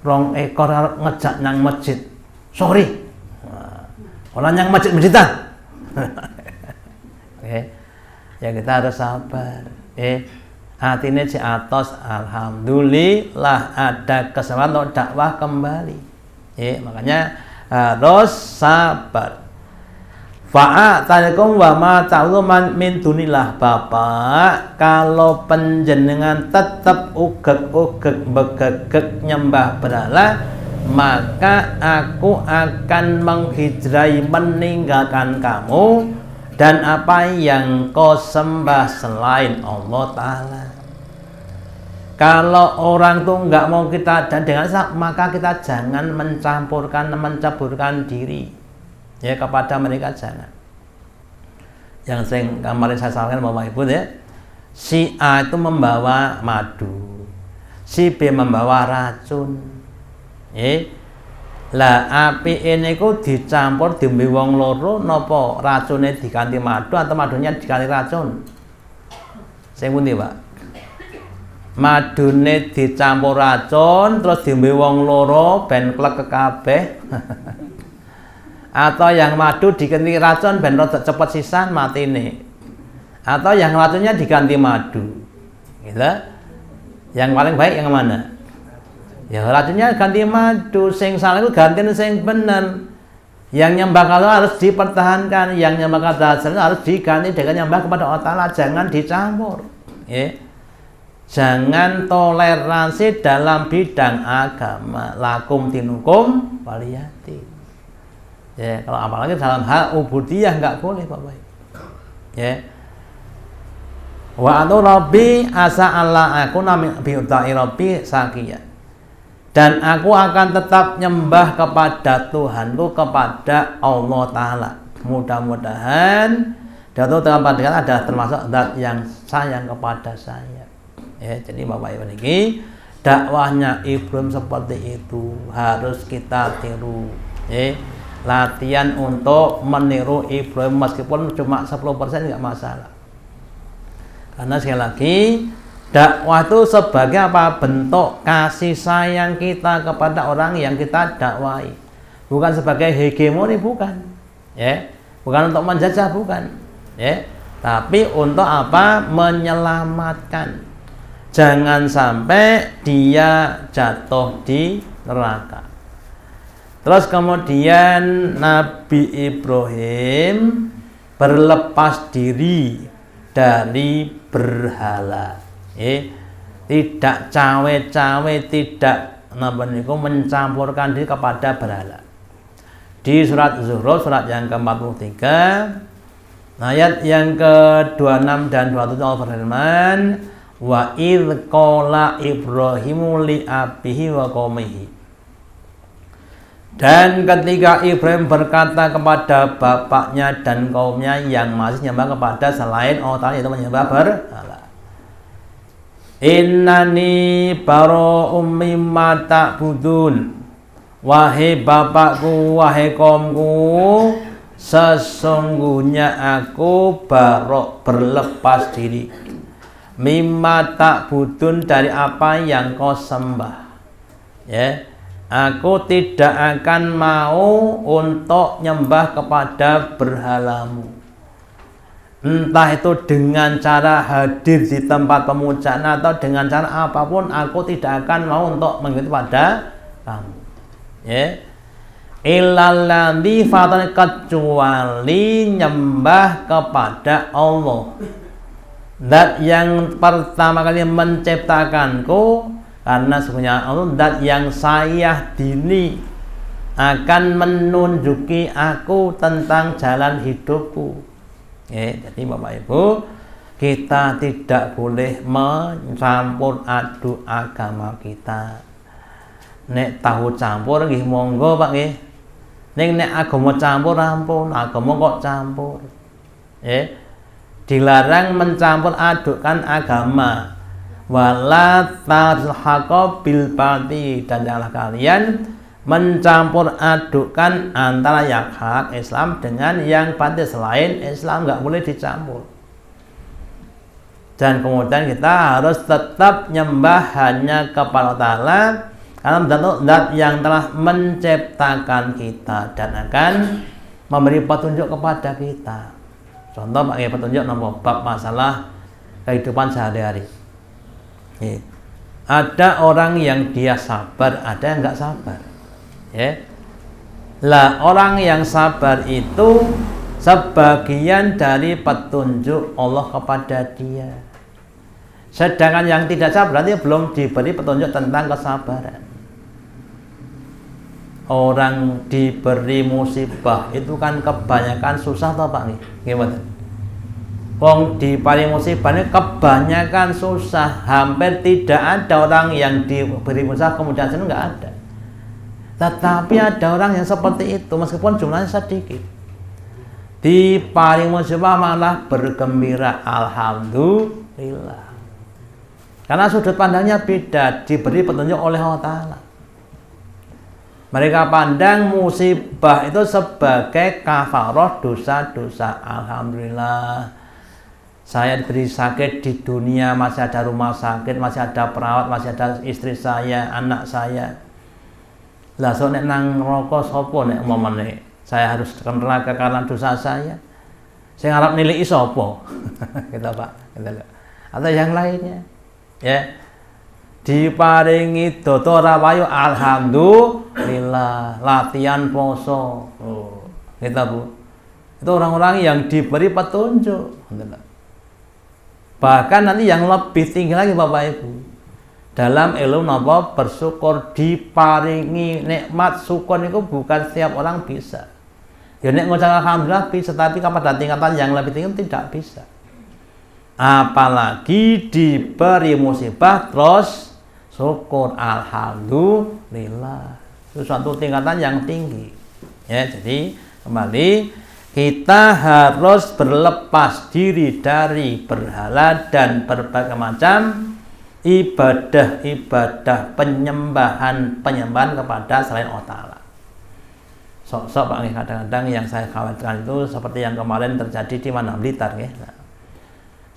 2 ekor arep ngejak nang masjid. Sorry. Orang yang masjid-masjidan. Ya kita harus sabar. Hatinya si atos, alhamdulillah ada kesempatan untuk dakwah kembali. Makanya harus sabar. Fa'atanikum wa ma ta'luman min dunillah. Bapak, kalau penjenengan tetap ugek-ugek begegek nyembah berhala, maka aku akan menghijrai meninggalkan kamu dan apa yang kau sembah selain Allah Ta'ala. Kalau orang tuh nggak mau kita dan dengan maka kita jangan mencampurkan diri kepada mereka, jangan. Yang kemarin saya sampaikan Bapak Ibu si A itu membawa madu, si B membawa racun. Lah api ini ku dicampur diombe wong loro, napa racune diganti madu atau madunya diganti racun? Sing pundi, Pak? Madune dicampur racun terus diombe wong loro ben klek kabeh. Atau yang madu diganti racun ben rada cepet sisan matine. Atau yang racunnya diganti madu. Gitu. Yang paling baik yang mana? Ya racunnya ganti madu, sing salah itu ganti sing bener. Yang nyembah Allah harus dipertahankan, yang nyembah kata harus diganti dengan nyembah kepada Allah Ta'ala, jangan dicampur. Jangan toleransi dalam bidang agama. Lakum dinukum waliyati. Kalau apalagi dalam hal ubudiyah nggak boleh, Bapak. Wa atu rabbi asa Allah aku nami biutai rabbi sakiya. Dan aku akan tetap nyembah kepada Tuhanku, kepada Allah Ta'ala. Mudah-mudahan Dato' dalam pandangan adalah termasuk zat yang sayang kepada saya. Jadi Bapak Ibu ini dakwahnya Ibrahim seperti itu harus kita tiru. Latihan untuk meniru Ibrahim meskipun cuma 10% nggak masalah. Karena sekali lagi dakwah itu sebagai apa? Bentuk kasih sayang kita kepada orang yang kita dakwai. Bukan sebagai hegemoni, bukan. Bukan untuk menjajah, bukan. Tapi untuk apa? Menyelamatkan. Jangan sampai dia jatuh di neraka. Terus kemudian Nabi Ibrahim berlepas diri dari berhala. Tidak cawe-cawe, tidak mencampurkan diri kepada berhala. Di surat Zuhruf surat yang ke-43 ayat yang ke-26 dan 27 Allah berfirman, wa idz qala Ibrahimu li abihi wa qaumihi. Dan ketika Ibrahim berkata kepada bapaknya dan kaumnya yang masih menyembah kepada selain Allah, yaitu menyembah berhala, innani bara'um mimma ta'budun, wahai bapakku, wahai kaumku, sesungguhnya aku berlepas diri, mimma ta'budun, dari apa yang kau sembah. Ya, aku tidak akan mau untuk nyembah kepada berhalamu, entah itu dengan cara hadir di tempat pemujaan atau dengan cara apapun. Aku tidak akan mau untuk mengikuti pada kamu. Ya, illalladzi fatani, kecuali nyembah kepada Allah, zat yang pertama kali menciptakanku. Karena sebenarnya Allah zat yang saya dini akan menunjuki aku tentang jalan hidupku. Jadi Bapak Ibu, kita tidak boleh mencampur aduk agama kita. Nek tahu campur nggih monggo Pak nggih. Nek agama campur ampun, agama kok campur. Dilarang mencampur adukkan agama. Wala talhaqa bil batil, dan janganlah kalian mencampur adukkan antara yang hak Islam dengan yang batil selain Islam, nggak boleh dicampur. Dan kemudian kita harus tetap nyembah hanya kepada Allah, karena zat yang telah menciptakan kita dan akan memberi petunjuk kepada kita. Contoh pakai petunjuk nomor bab masalah kehidupan sehari-hari. Ada orang yang dia sabar, ada yang nggak sabar. Lah orang yang sabar itu sebagian dari petunjuk Allah kepada dia. Sedangkan yang tidak sabar berarti belum diberi petunjuk tentang kesabaran. Orang diberi musibah itu kan kebanyakan susah toh Pak nih. Gimana? Wong diberi musibah ini kebanyakan susah, hampir tidak ada orang yang diberi musibah kemudian senang, nggak ada. Tetapi ada orang yang seperti itu meskipun jumlahnya sedikit. Diberi musibah malah bergembira, alhamdulillah. Karena sudut pandangnya beda, diberi petunjuk oleh Allah Ta'ala. Mereka pandang musibah itu sebagai kafaroh dosa-dosa. Alhamdulillah, saya diberi sakit di dunia, masih ada rumah sakit, masih ada perawat, masih ada istri saya, anak saya. Lah so nek nang neraka sapa nek umpamane saya harus ke neraka karena dosa saya. Saya harap nilai sapa? Gitu Pak, gitu loh. Atau yang lainnya. Ya. Diparingi doto ora payu, alhamdulillah, latihan poso. Gitu Bu. Itu orang-orang yang diberi petunjuk. Bahkan nanti yang lebih tinggi lagi Bapak Ibu, dalam ilmu napa bersyukur, diparingi nikmat syukur itu bukan setiap orang bisa. Ya nek ngucap alhamdulillah bisa, tapi pada tingkatan yang lebih tinggi tidak bisa. Apalagi diberi musibah terus syukur, alhamdulillah. Itu suatu tingkatan yang tinggi. Ya, jadi kembali kita harus berlepas diri dari berhala dan berbagai macam ibadah-ibadah penyembahan kepada selain Allah Ta'ala. Sok-sok Pak, kadang-kadang yang saya khawatirkan itu seperti yang kemarin terjadi di mana Blitar ya.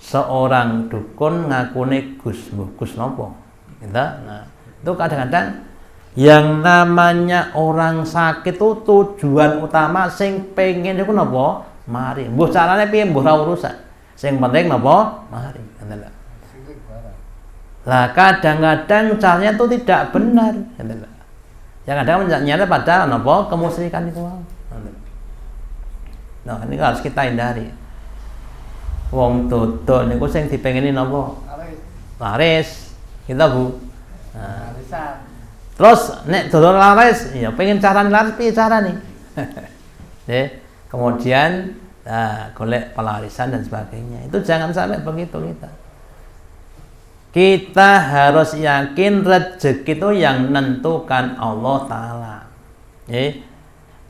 Seorang dukun ngakune Gus nopo. Gitu. Nah, itu kadang-kadang yang namanya orang sakit itu tujuan utama sing pengen iku napa? Mari. Mbuh carane piye mbuh ora urusan. Sing penting napa? Mari. Lah kadang-kadang caranya itu tidak benar. Yang kadang menyeret pada napa? Kemusyrikan itu. Nah, ini harus kita hindari. Wong dodol niku sing dipengeni napa? Laris. Kita Bu. Nah, terus nek dodol laris, ya pengen carane laris piye carane? Kemudian golek pelarisan dan sebagainya. Itu jangan sampai begitu kita. Kita harus yakin rezeki itu yang menentukan Allah Ta'ala.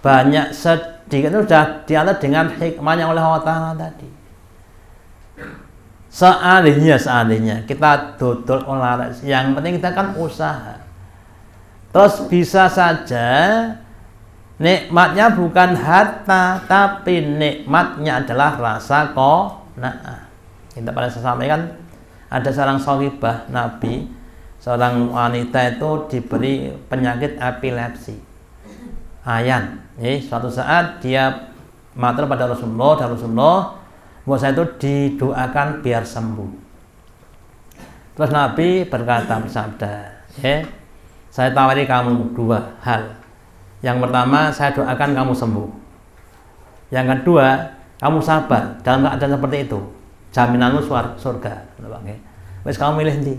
Banyak sedikit itu sudah diatur dengan hikmahnya oleh Allah Ta'ala tadi. Seandainya kita dodol olahraga, yang penting kita kan usaha. Terus bisa saja nikmatnya bukan harta, tapi nikmatnya adalah rasa qanaah. Kita pada sampaikan ada seorang sahibah Nabi, seorang wanita itu diberi penyakit epilepsi, ayan. Suatu saat dia matur pada Rasulullah, bahwa saya itu didoakan biar sembuh. Terus Nabi berkata, bersabda, saya tawari kamu dua hal. Yang pertama, saya doakan kamu sembuh. Yang kedua, kamu sabar dalam keadaan seperti itu. Jaminanmu surga. Wes kamu milih nanti.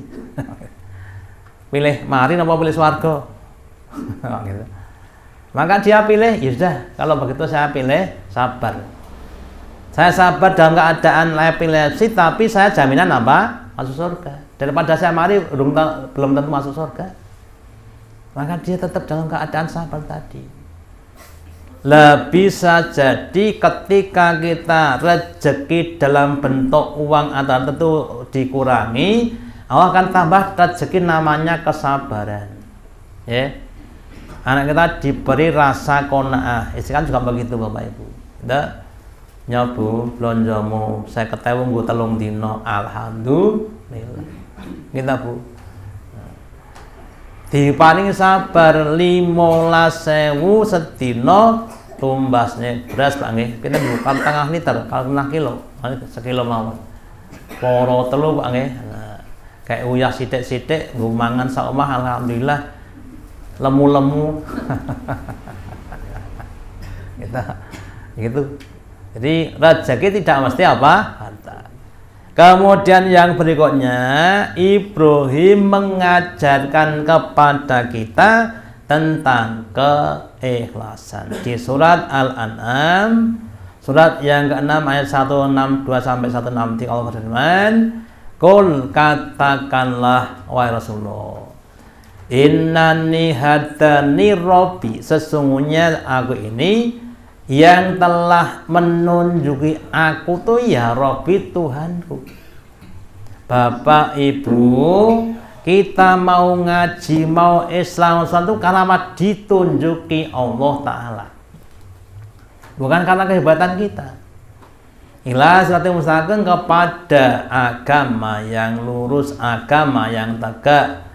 Pilih marin apa pilih swarga? Maka dia pilih, ya sudah. Kalau begitu saya pilih sabar. Saya sabar dalam keadaan epilepsi, tapi saya jaminan apa? Masuk surga. Daripada saya mari belum tentu masuk surga. Maka dia tetap dalam keadaan sabar tadi. Bisa jadi ketika kita rezeki dalam bentuk uang atau tentu dikurangi, Allah akan tambah rezeki namanya kesabaran. Anak kita diberi rasa qanaah. Kan juga begitu Bapak Ibu. Kita nyobu blonjomu saya ketemu nggo 3 dina, alhamdulillah. Kita Bu. Diparingi sabar 15.000 sedina tumbasnya beras Pak nggih. Kita bukan setengah liter, kalau 1 kilo, sekilo mawon. Poro telu Pak nggih. Nah, kayak uyah sithik-sithik nggo mangan sak omah alhamdulillah lemu-lemu. Kita gitu. Jadi rezeki tidak mesti apa? Harta. Kemudian yang berikutnya, Ibrahim mengajarkan kepada kita tentang keikhlasan. Di surat Al-An'am, surat yang ke-6 ayat 162 sampai 163 Allah berfirman, "Qul katakanlah wahai Rasulullah, innani hadani Rabbi, sesungguhnya aku ini yang telah menunjuki aku tuh ya Rabbi Tuhanku." Bapak Ibu, kita mau ngaji, mau Islam itu karena ditunjuki Allah Ta'ala, bukan karena kehebatan kita. Ila siratal mustaqim, kepada agama yang lurus, agama yang tegak.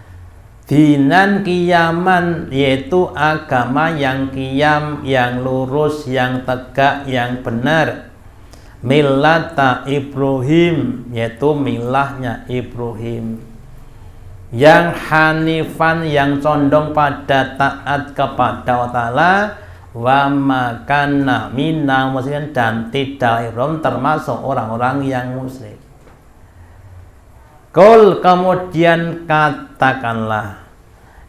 Dinan kiyaman, yaitu agama yang qiyam, yang lurus, yang tegak, yang benar. Millata Ibrahim, yaitu milahnya Ibrahim. Yang hanifan, yang condong pada taat kepada Allah Ta'ala. Wa makana minal musyrikin, dan tidak Ibrahim termasuk orang-orang yang musyrik. Qul, kemudian katakanlah,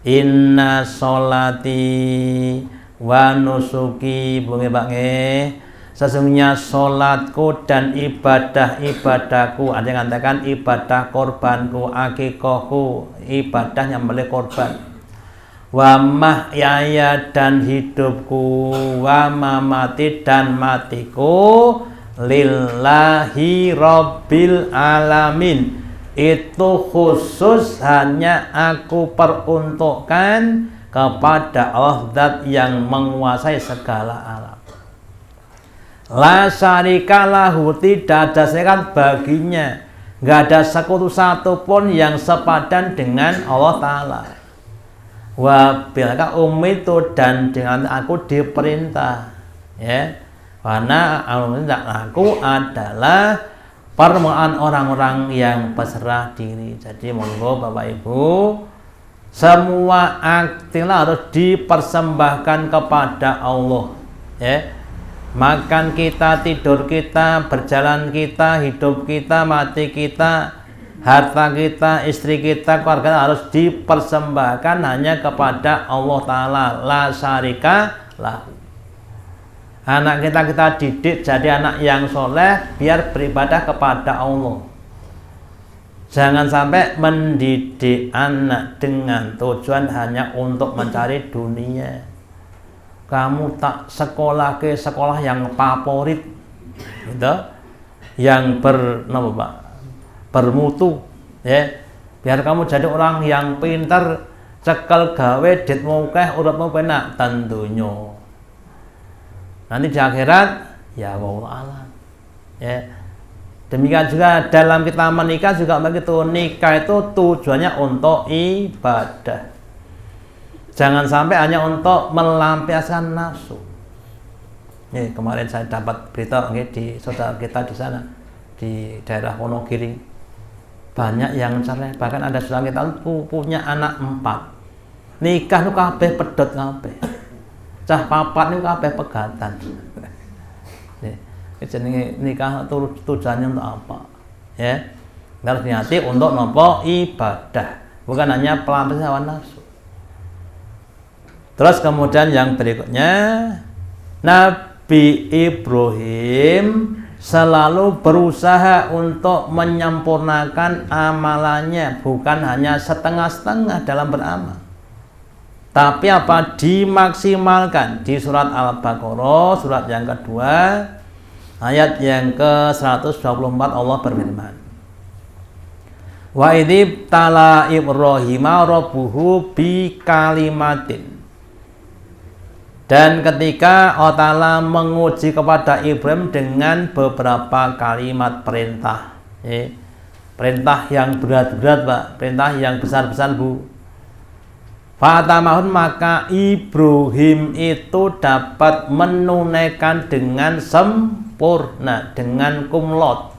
inna sholati wa nusuki, bungi bange, sesungguhnya sholatku dan ibadah-ibadahku, ada yang mengatakan ibadah korbanku, akikahku, ibadah yang boleh korban, wa mahyaya, dan hidupku, wa mamati, dan matiku, lillahi rabbil alamin, itu khusus hanya aku peruntukkan kepada Allah, zat yang menguasai segala alam. La syarika lahu, tidak ada sekutu baginya, nggak ada sekutu satupun yang sepadan dengan Allah Ta'ala. Wa bilaka umitu, dan dengan aku diperintah, karena aku adalah permulaan orang-orang yang berserah diri. Jadi monggo Bapak Ibu, semua aktivitas harus dipersembahkan kepada Allah. Makan kita, tidur kita, berjalan kita, hidup kita, mati kita, harta kita, istri kita, keluarga harus dipersembahkan hanya kepada Allah Ta'ala. La syarika lahu. Anak kita didik jadi anak yang soleh, biar beribadah kepada Allah. Jangan sampai mendidik anak dengan tujuan hanya untuk mencari dunia. kamu tak sekolah ke sekolah yang favorit, gitu, yang bermutu, ya, biar kamu jadi orang yang pintar, cekel gawe dit mukeh uripmu penak tentunya. Nanti di akhirat ya wallahu alam. Ya. Demikian juga dalam kita menikah juga begitu. Nikah itu tujuannya untuk ibadah. Jangan sampai hanya untuk melampiaskan nafsu. Nih, kemarin saya dapat berita di saudara kita di sana di daerah Wonogiri. Banyak yang cerai, bahkan ada saudara kita punya anak 4. Nikah itu kabeh pedot kabeh. Cah papat itu kabeh pegatan. Jenenge nikah tujuannya untuk apa? Ya. Harus niati untuk nopo ibadah, bukan hanya pelampiasan hawa nafsu. Terus kemudian yang berikutnya, Nabi Ibrahim selalu berusaha untuk menyempurnakan amalannya, bukan hanya setengah-setengah dalam beramal. Tapi apa? Dimaksimalkan. Di surat Al-Baqarah, surat yang kedua, ayat yang ke-124 Allah berfirman, wa idib tala Ibrahima rabbuhu bi kalimatin. Dan ketika Allah Ta'ala menguji kepada Ibrahim dengan beberapa kalimat perintah, perintah yang berat-berat, Pak, perintah yang besar-besar, Bu. Fatamahun, maka Ibrahim itu dapat menunaikan dengan sempurna, dengan kumlot,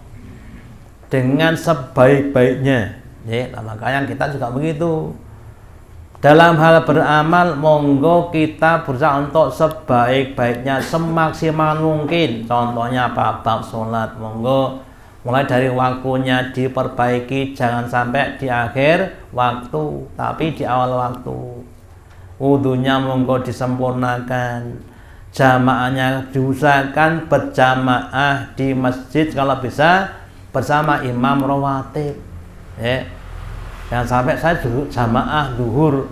dengan sebaik-baiknya. Ya, makanya kita juga begitu. Dalam hal beramal, monggo kita berusaha untuk sebaik-baiknya, semaksimal mungkin. Contohnya apa? Bab sholat, monggo mulai dari waktunya diperbaiki, jangan sampai di akhir waktu, tapi di awal waktu. Wudunya monggo disempurnakan, jamaahnya diusahakan berjamaah di masjid, kalau bisa bersama imam rawatib. Ya. Jangan sampai saya jamaah zuhur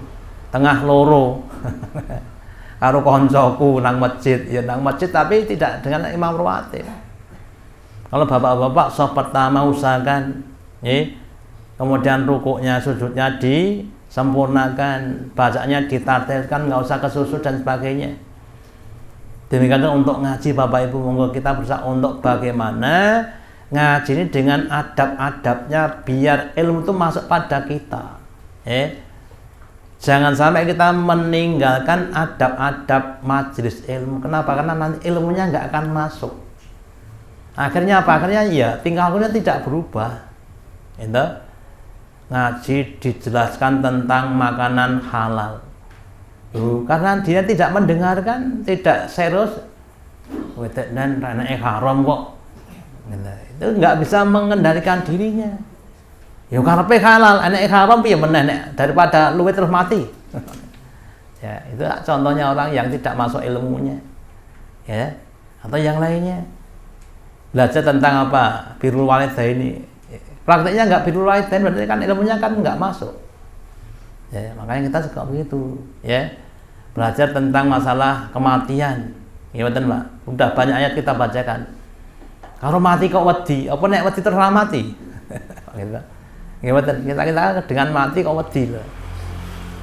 tengah loro karo koncoku nang masjid, ya nang masjid tapi tidak dengan imam rawatib. Kalau bapak-bapak sholat pertama usahakan, kemudian rukuknya, sujudnya disempurnakan, bacanya ditartilkan, nggak usah kesusu dan sebagainya. Demikian untuk ngaji, Bapak Ibu, monggo kita berusaha untuk bagaimana ngaji ini dengan adab-adabnya, biar ilmu itu masuk pada kita. Jangan sampai kita meninggalkan adab-adab majelis ilmu. Kenapa? Karena nanti ilmunya nggak akan masuk. Akhirnya apa? Akhirnya ya tingkah lakunya tidak berubah. Ngaji dijelaskan tentang makanan halal. Karena dia tidak mendengarkan, tidak serius. Dan anak haram kok. Itu nggak bisa mengendalikan dirinya. Ya karepe halal, anak haram piye meneh daripada luwih terus mati. Ya, itu contohnya orang yang tidak masuk ilmunya. Ya, atau yang lainnya. Belajar tentang apa? Birrul walidaini. Prakteknya nggak birrul walidain, berarti kan ilmunya kan nggak masuk. Ya, makanya kita suka begitu, ya. Belajar tentang masalah kematian. Ya betul, Pak. Udah banyak ayat kita bacakan. Kalau mati kok wedi, apa nek wedi terus mati? Gitu. Ya betul. Kita dengan mati kok wedi lho.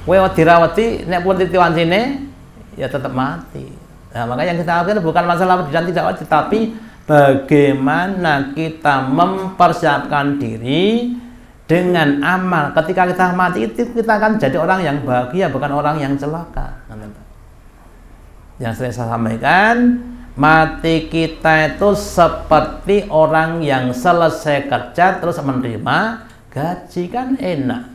Kowe wedi ra wedi, nek pun titiwancine ya tetap mati. Nah, makanya yang kita lakukan bukan masalah wedi dan tidak wedi, tapi bagaimana kita mempersiapkan diri dengan amal. Ketika kita mati itu kita akan jadi orang yang bahagia, bukan orang yang celaka. Yang sering saya sampaikan, mati kita itu seperti orang yang selesai kerja terus menerima gaji, kan enak,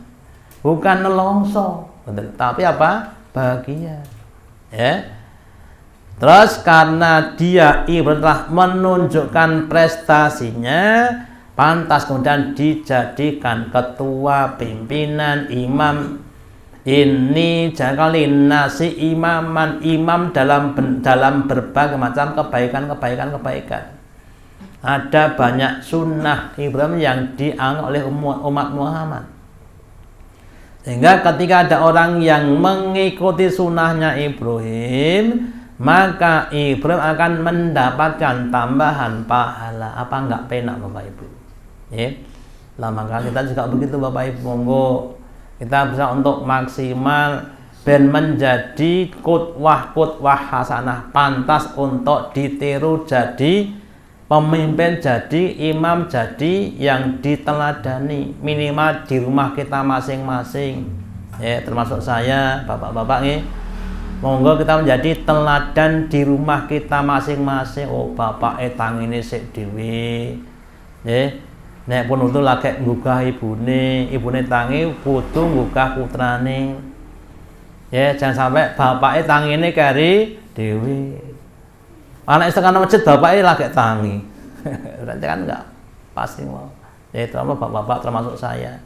bukan nelongso, tapi apa? Bahagia. Ya. Terus karena dia telah menunjukkan prestasinya, pantas kemudian dijadikan ketua, pimpinan, imam. Ini jakalin nasi imaman, imam dalam berbagai macam kebaikan. Ada banyak sunnah Ibrahim yang dianggap oleh umat Muhammad. Sehingga ketika ada orang yang mengikuti sunnahnya Ibrahim, maka Ibrahim akan mendapatkan tambahan pahala. Apa enggak penak Bapak Ibu? Ya. Lah maka kita juga begitu Bapak Ibu, monggo kita bisa untuk maksimal ben menjadi qudwah hasanah, pantas untuk ditiru, jadi pemimpin, jadi imam, jadi yang diteladani minimal di rumah kita masing-masing. Ya, termasuk saya, bapak-bapak nih. Monggo kita menjadi teladan di rumah kita masing-masing. Oh, bapak tangine sik dhewe. Nggih. Nek pun itu lagi nggugah ibune tangi kudu nggugah putrane. Ya, jangan sampai bapake tangine kari dhewe. Anak tekan masjid bapake lagi tangi. Berarti kan enggak pasti mau. Ya, terutama bapak-bapak termasuk saya.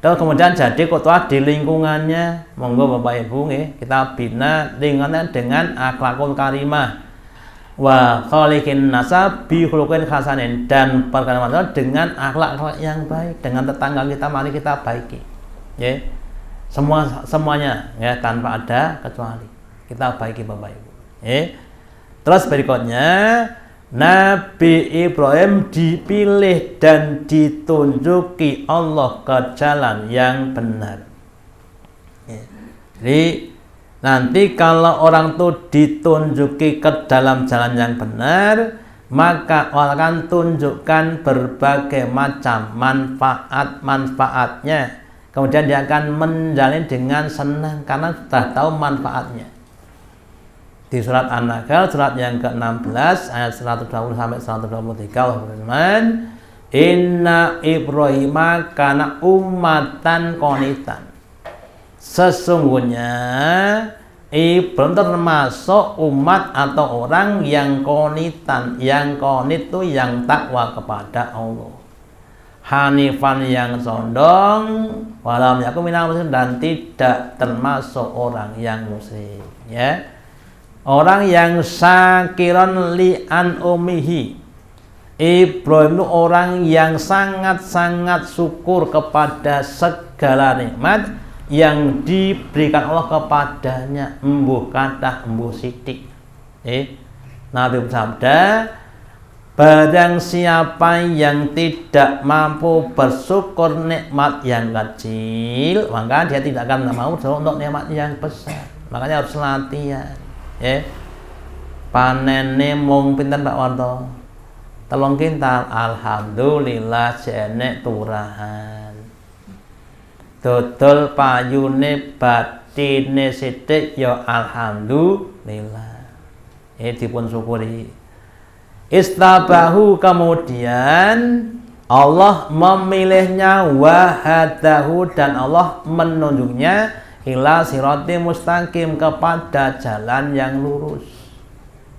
Dan kemudian jadi qudwah di lingkungannya. Monggo Bapak Ibu nggih, kita bina lingkungan dengan akhlakul karimah. Wa khaliqin nasa bi khuluqin hasanin, dan perkara dengan akhlak yang baik. Dengan tetangga kita mari kita baiki. Ya. Semuanya ya tanpa ada kecuali. Kita baiki Bapak Ibu. Ya. Terus berikutnya Nabi Ibrahim dipilih dan ditunjuki Allah ke jalan yang benar. Ya. Jadi nanti kalau orang itu ditunjuki ke dalam jalan yang benar, maka Allah akan tunjukkan berbagai macam manfaatnya. Kemudian dia akan menjalani dengan senang karena sudah tahu manfaatnya. Di surat An-Nahl surat yang ke-16 ayat 120 sampai 123 Allah berfirman, "Inna Ibrahima kana ummatan qanitan." Sesungguhnya Ibrahim termasuk umat atau orang yang qanitan. Yang qanit itu yang takwa kepada Allah. Hanifan yang condong, walam yakun minal musyrikin, dan tidak termasuk orang yang musyrik, ya. Orang yang syakiron li'an umihi. Ibrahim itu orang yang sangat-sangat syukur kepada segala nikmat yang diberikan Allah kepadanya, embuh kathah embuh sithik. Nabi bersabda, barang siapa yang tidak mampu bersyukur nikmat yang kecil, maka dia tidak akan mau untuk nikmat yang besar. Makanya harus latihan. Panene mung pinten Pak Wanto? 3 kintal. Alhamdulillah jenek turahan. Dodol payune batine sithik ya alhamdulillah. Dipun syukuri. Istabahu, kemudian Allah memilihnya, wahadahu, dan Allah menunjuknya ila sirati mustaqim, kepada jalan yang lurus.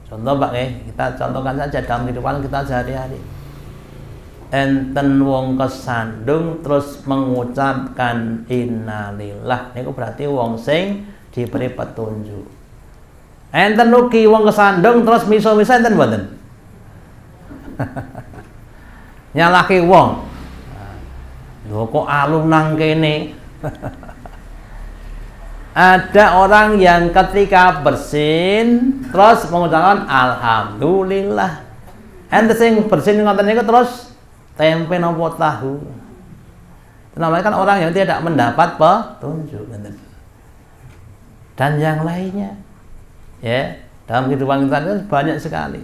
Contoh Pak, kita contohkan saja dalam kehidupan kita sehari-hari. Enten wong kesandung terus mengucapkan innalillah, niku berarti wong sing diberi petunjuk. Enten ugi wong kesandung terus miso-miso, enten mboten? Nyalahke wong. Lho kok alun nang kene. Ada orang yang ketika bersin terus mengucapkan alhamdulillah. Ente sing bersin ngoten niku terus tempe nopo tahu. Itu namanya kan orang yang tidak mendapat petunjuk. Dan yang lainnya. Ya, dalam kehidupan kita itu banyak sekali.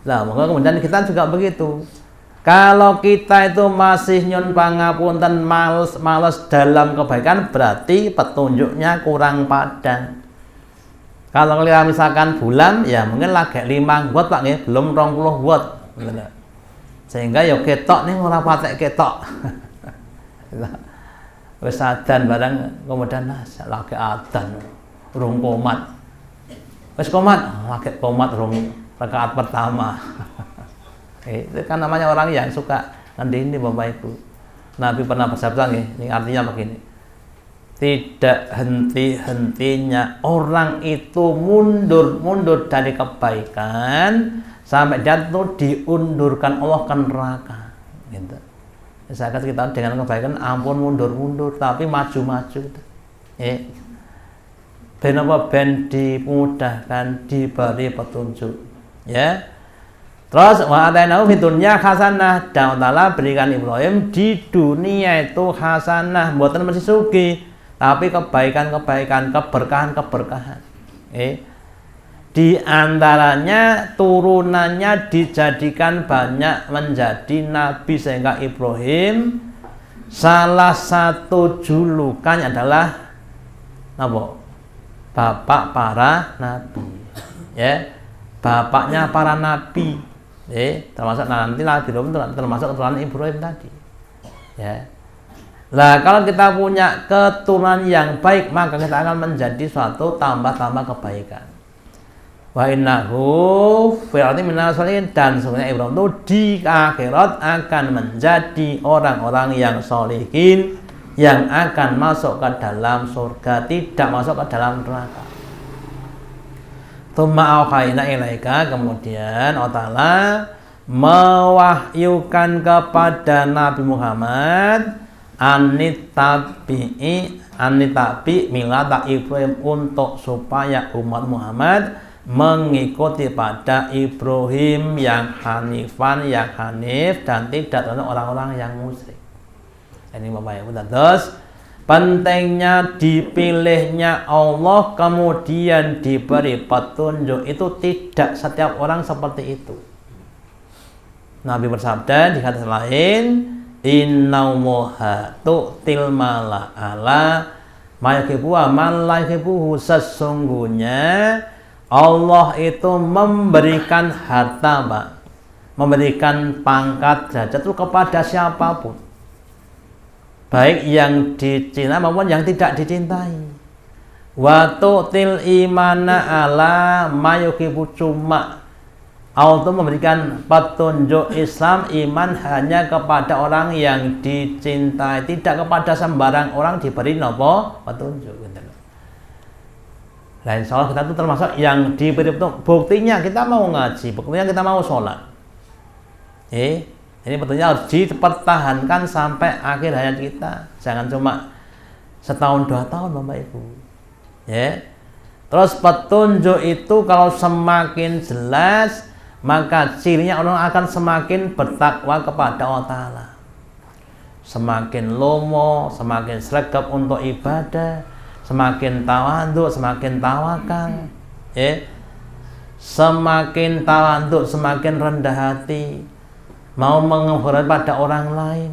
Nah, maka kemudian kita juga begitu. Kalau kita itu masih nyun pangapunten, males dalam kebaikan, berarti petunjuknya kurang padan. Kalau kalian misalkan bulan, ya mungkin lagi 5 watt Pak, belum 20 watt. Sehingga ya ketok nih ora patek ketok. Wis adan barang kemudian lagi adan rung komat. Wis komat, lagi komat rung rakaat pertama. Itu kan namanya orang yang suka ngendini Bapak Ibu. Nabi pernah bersabda ini artinya begini. Tidak henti-hentinya orang itu mundur dari kebaikan sampai jatuh diundurkan Allah ke neraka. Gitu. Misalkan kita dengan kebaikan ampun mundur, tapi maju-maju. ben dimudahkan, diberi petunjuk, ya. Terus wa atainahu fid dunya hasanah, dan Allah berikan Ibrahim di dunia itu hasanah, mboten mesti sugih, tapi kebaikan-kebaikan, keberkahan-keberkahan. Di antaranya turunannya dijadikan banyak menjadi nabi, sehingga Ibrahim salah satu julukannya adalah apa? Bapak para nabi, ya, bapaknya para nabi, termasuk nanti Nabi Ibrahim termasuk keturunan Ibrahim tadi, ya. Nah, kalau kita punya keturunan yang baik, maka kita akan menjadi suatu tambah-tambah kebaikan. Wa innahu fil akhirati minal sholihin, dan sebenarnya Ibrahim itu di akhirat akan menjadi orang-orang yang sholihin, yang akan masuk ke dalam surga, tidak masuk ke dalam neraka. Tsumma auhayna ilaika, kemudian Allah Ta'ala mewahyukan kepada Nabi Muhammad anitabi milata Ibrahim, untuk supaya umat Muhammad mengikuti pada Ibrahim yang hanifan, yang hanif, dan tidak termasuk orang-orang yang musyrik. Ini Bapak Ibu. Terus pentingnya dipilihnya Allah kemudian diberi petunjuk, itu tidak setiap orang seperti itu. Nabi bersabda di hadis lain, innallaha tu'til mala ala mayuhibu wa man la yuhibbuhu, sesungguhnya Allah itu memberikan harta, Pak, memberikan pangkat derajat itu kepada siapapun, baik yang dicintai maupun yang tidak dicintai. Wa tu'til imana ala mayuhibu, cuma Allah itu memberikan petunjuk Islam, iman hanya kepada orang yang dicintai, tidak kepada sembarang orang diberi nopo petunjuk. Nah, insya Allah kita itu termasuk yang diberi petunjuk. Buktinya kita mau ngaji, buktinya kita mau sholat. Ini petunjuknya harus dipertahankan sampai akhir hayat kita. Jangan cuma setahun 2 tahun, Bapak Ibu. Ya. Terus petunjuk itu kalau semakin jelas, maka cirinya orang akan semakin bertakwa kepada Allah Ta'ala, semakin lomo, semakin sregep untuk ibadah, semakin tawadhu, semakin tawakal, semakin tawadhu, semakin rendah hati, mau menghormati pada orang lain,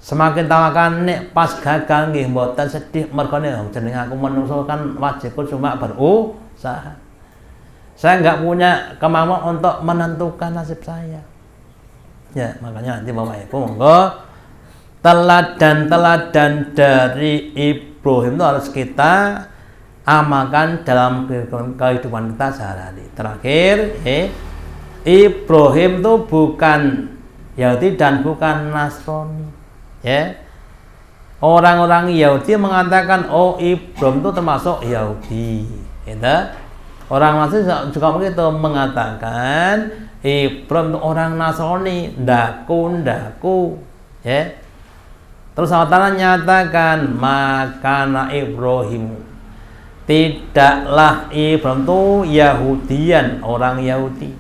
semakin tawakal. Nek pas gagal nggih mboten sedih, mergo nek jeneng aku menungso kan wajibku cuma berusaha. Saya nggak punya kemampuan untuk menentukan nasib saya. Ya, makanya nanti Bapak Ibu monggo teladan dari Ibrahim itu harus kita amalkan dalam kehidupan kita sehari-hari. Terakhir, Ibrahim itu bukan Yahudi dan bukan Nasrani. Ya. Orang-orang Yahudi mengatakan, oh Ibrahim itu termasuk Yahudi. Gitu. Orang Nasrani juga begitu, mengatakan Ibrahim itu orang Nasrani, ndaku, ya. Terus Allah Ta'ala nyatakan, makana Ibrahim, tidaklah Ibrahim itu Yahudian, orang Yahudi,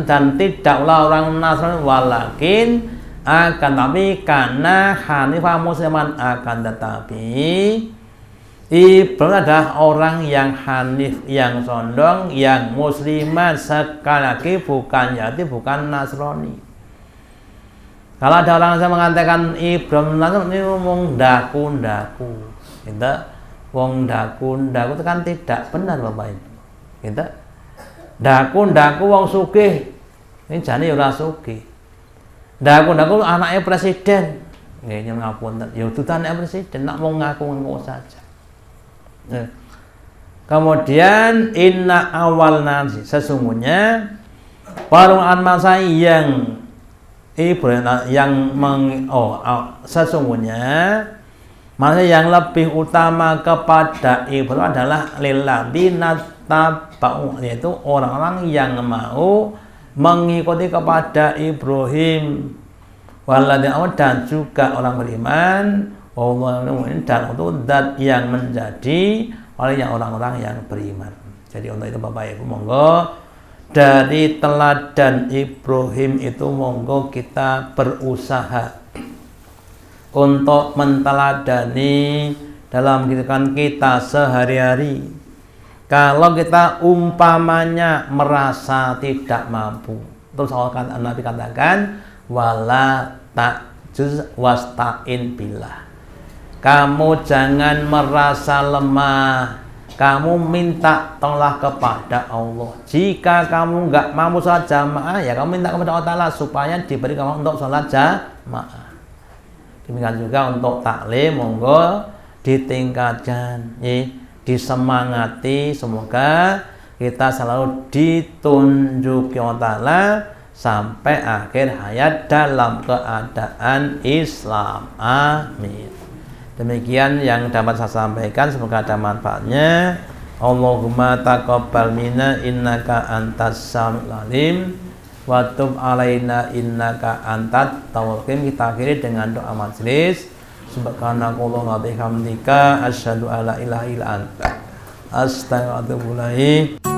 dan tidaklah orang Nasrani, walakin akan tapi karena hanifah musliman, akan tetapi Ibrahim adalah orang yang hanif, yang condong, yang musliman. Sekali lagi bukan Yahudi, bukan Nasrani. Kalau ada orang yang mengatakan Ibrahim Nasrani, ini ngomong daku, gitu. Wong daku itu kan tidak benar, Bapak Ibu. Gitu. Daku wong sugih, ini jane ora sugih. Daku anaknya presiden, nggih ngapunten. Ya dudu anak presiden, nak mau ngaku saja. Kemudian inna awal nasi, sesungguhnya perumpamaan masa yang Ibrahim sesungguhnya masa yang lebih utama kepada Ibrahim adalah lilladzina tabau, yaitu orang-orang yang mau mengikuti kepada Ibrahim, walladzina, dan juga orang beriman, Allah dan itu zat yang menjadi oleh orang-orang yang beriman. Jadi untuk itu Bapak Ibu monggo dari teladan Ibrahim itu monggo kita berusaha untuk menteladani dalam kehidupan kita sehari-hari. Kalau kita umpamanya merasa tidak mampu, terus Nabi katakan wala ta'juz wasta'in billah. Kamu jangan merasa lemah, kamu minta tolong kepada Allah. Jika kamu nggak mampu sholat jamaah, ya kamu minta kepada Allah Ta'ala supaya diberi kamu untuk sholat jamaah. Demikian juga untuk taklim, monggo ditingkatkan, disemangati, semoga kita selalu ditunjuki Allah Ta'ala sampai akhir hayat dalam keadaan Islam. Amin. Demikian yang dapat saya sampaikan, semoga ada manfaatnya. Allahumma taqabbal minna innaka antas samiul alim wa tub alaina innaka antat tawwabur rahim. Kita akhiri dengan doa majelis. Subhanakallahumma wa bihamdika asyhadu an la ilaha illa anta astaghfiruka wa atubu ilaik.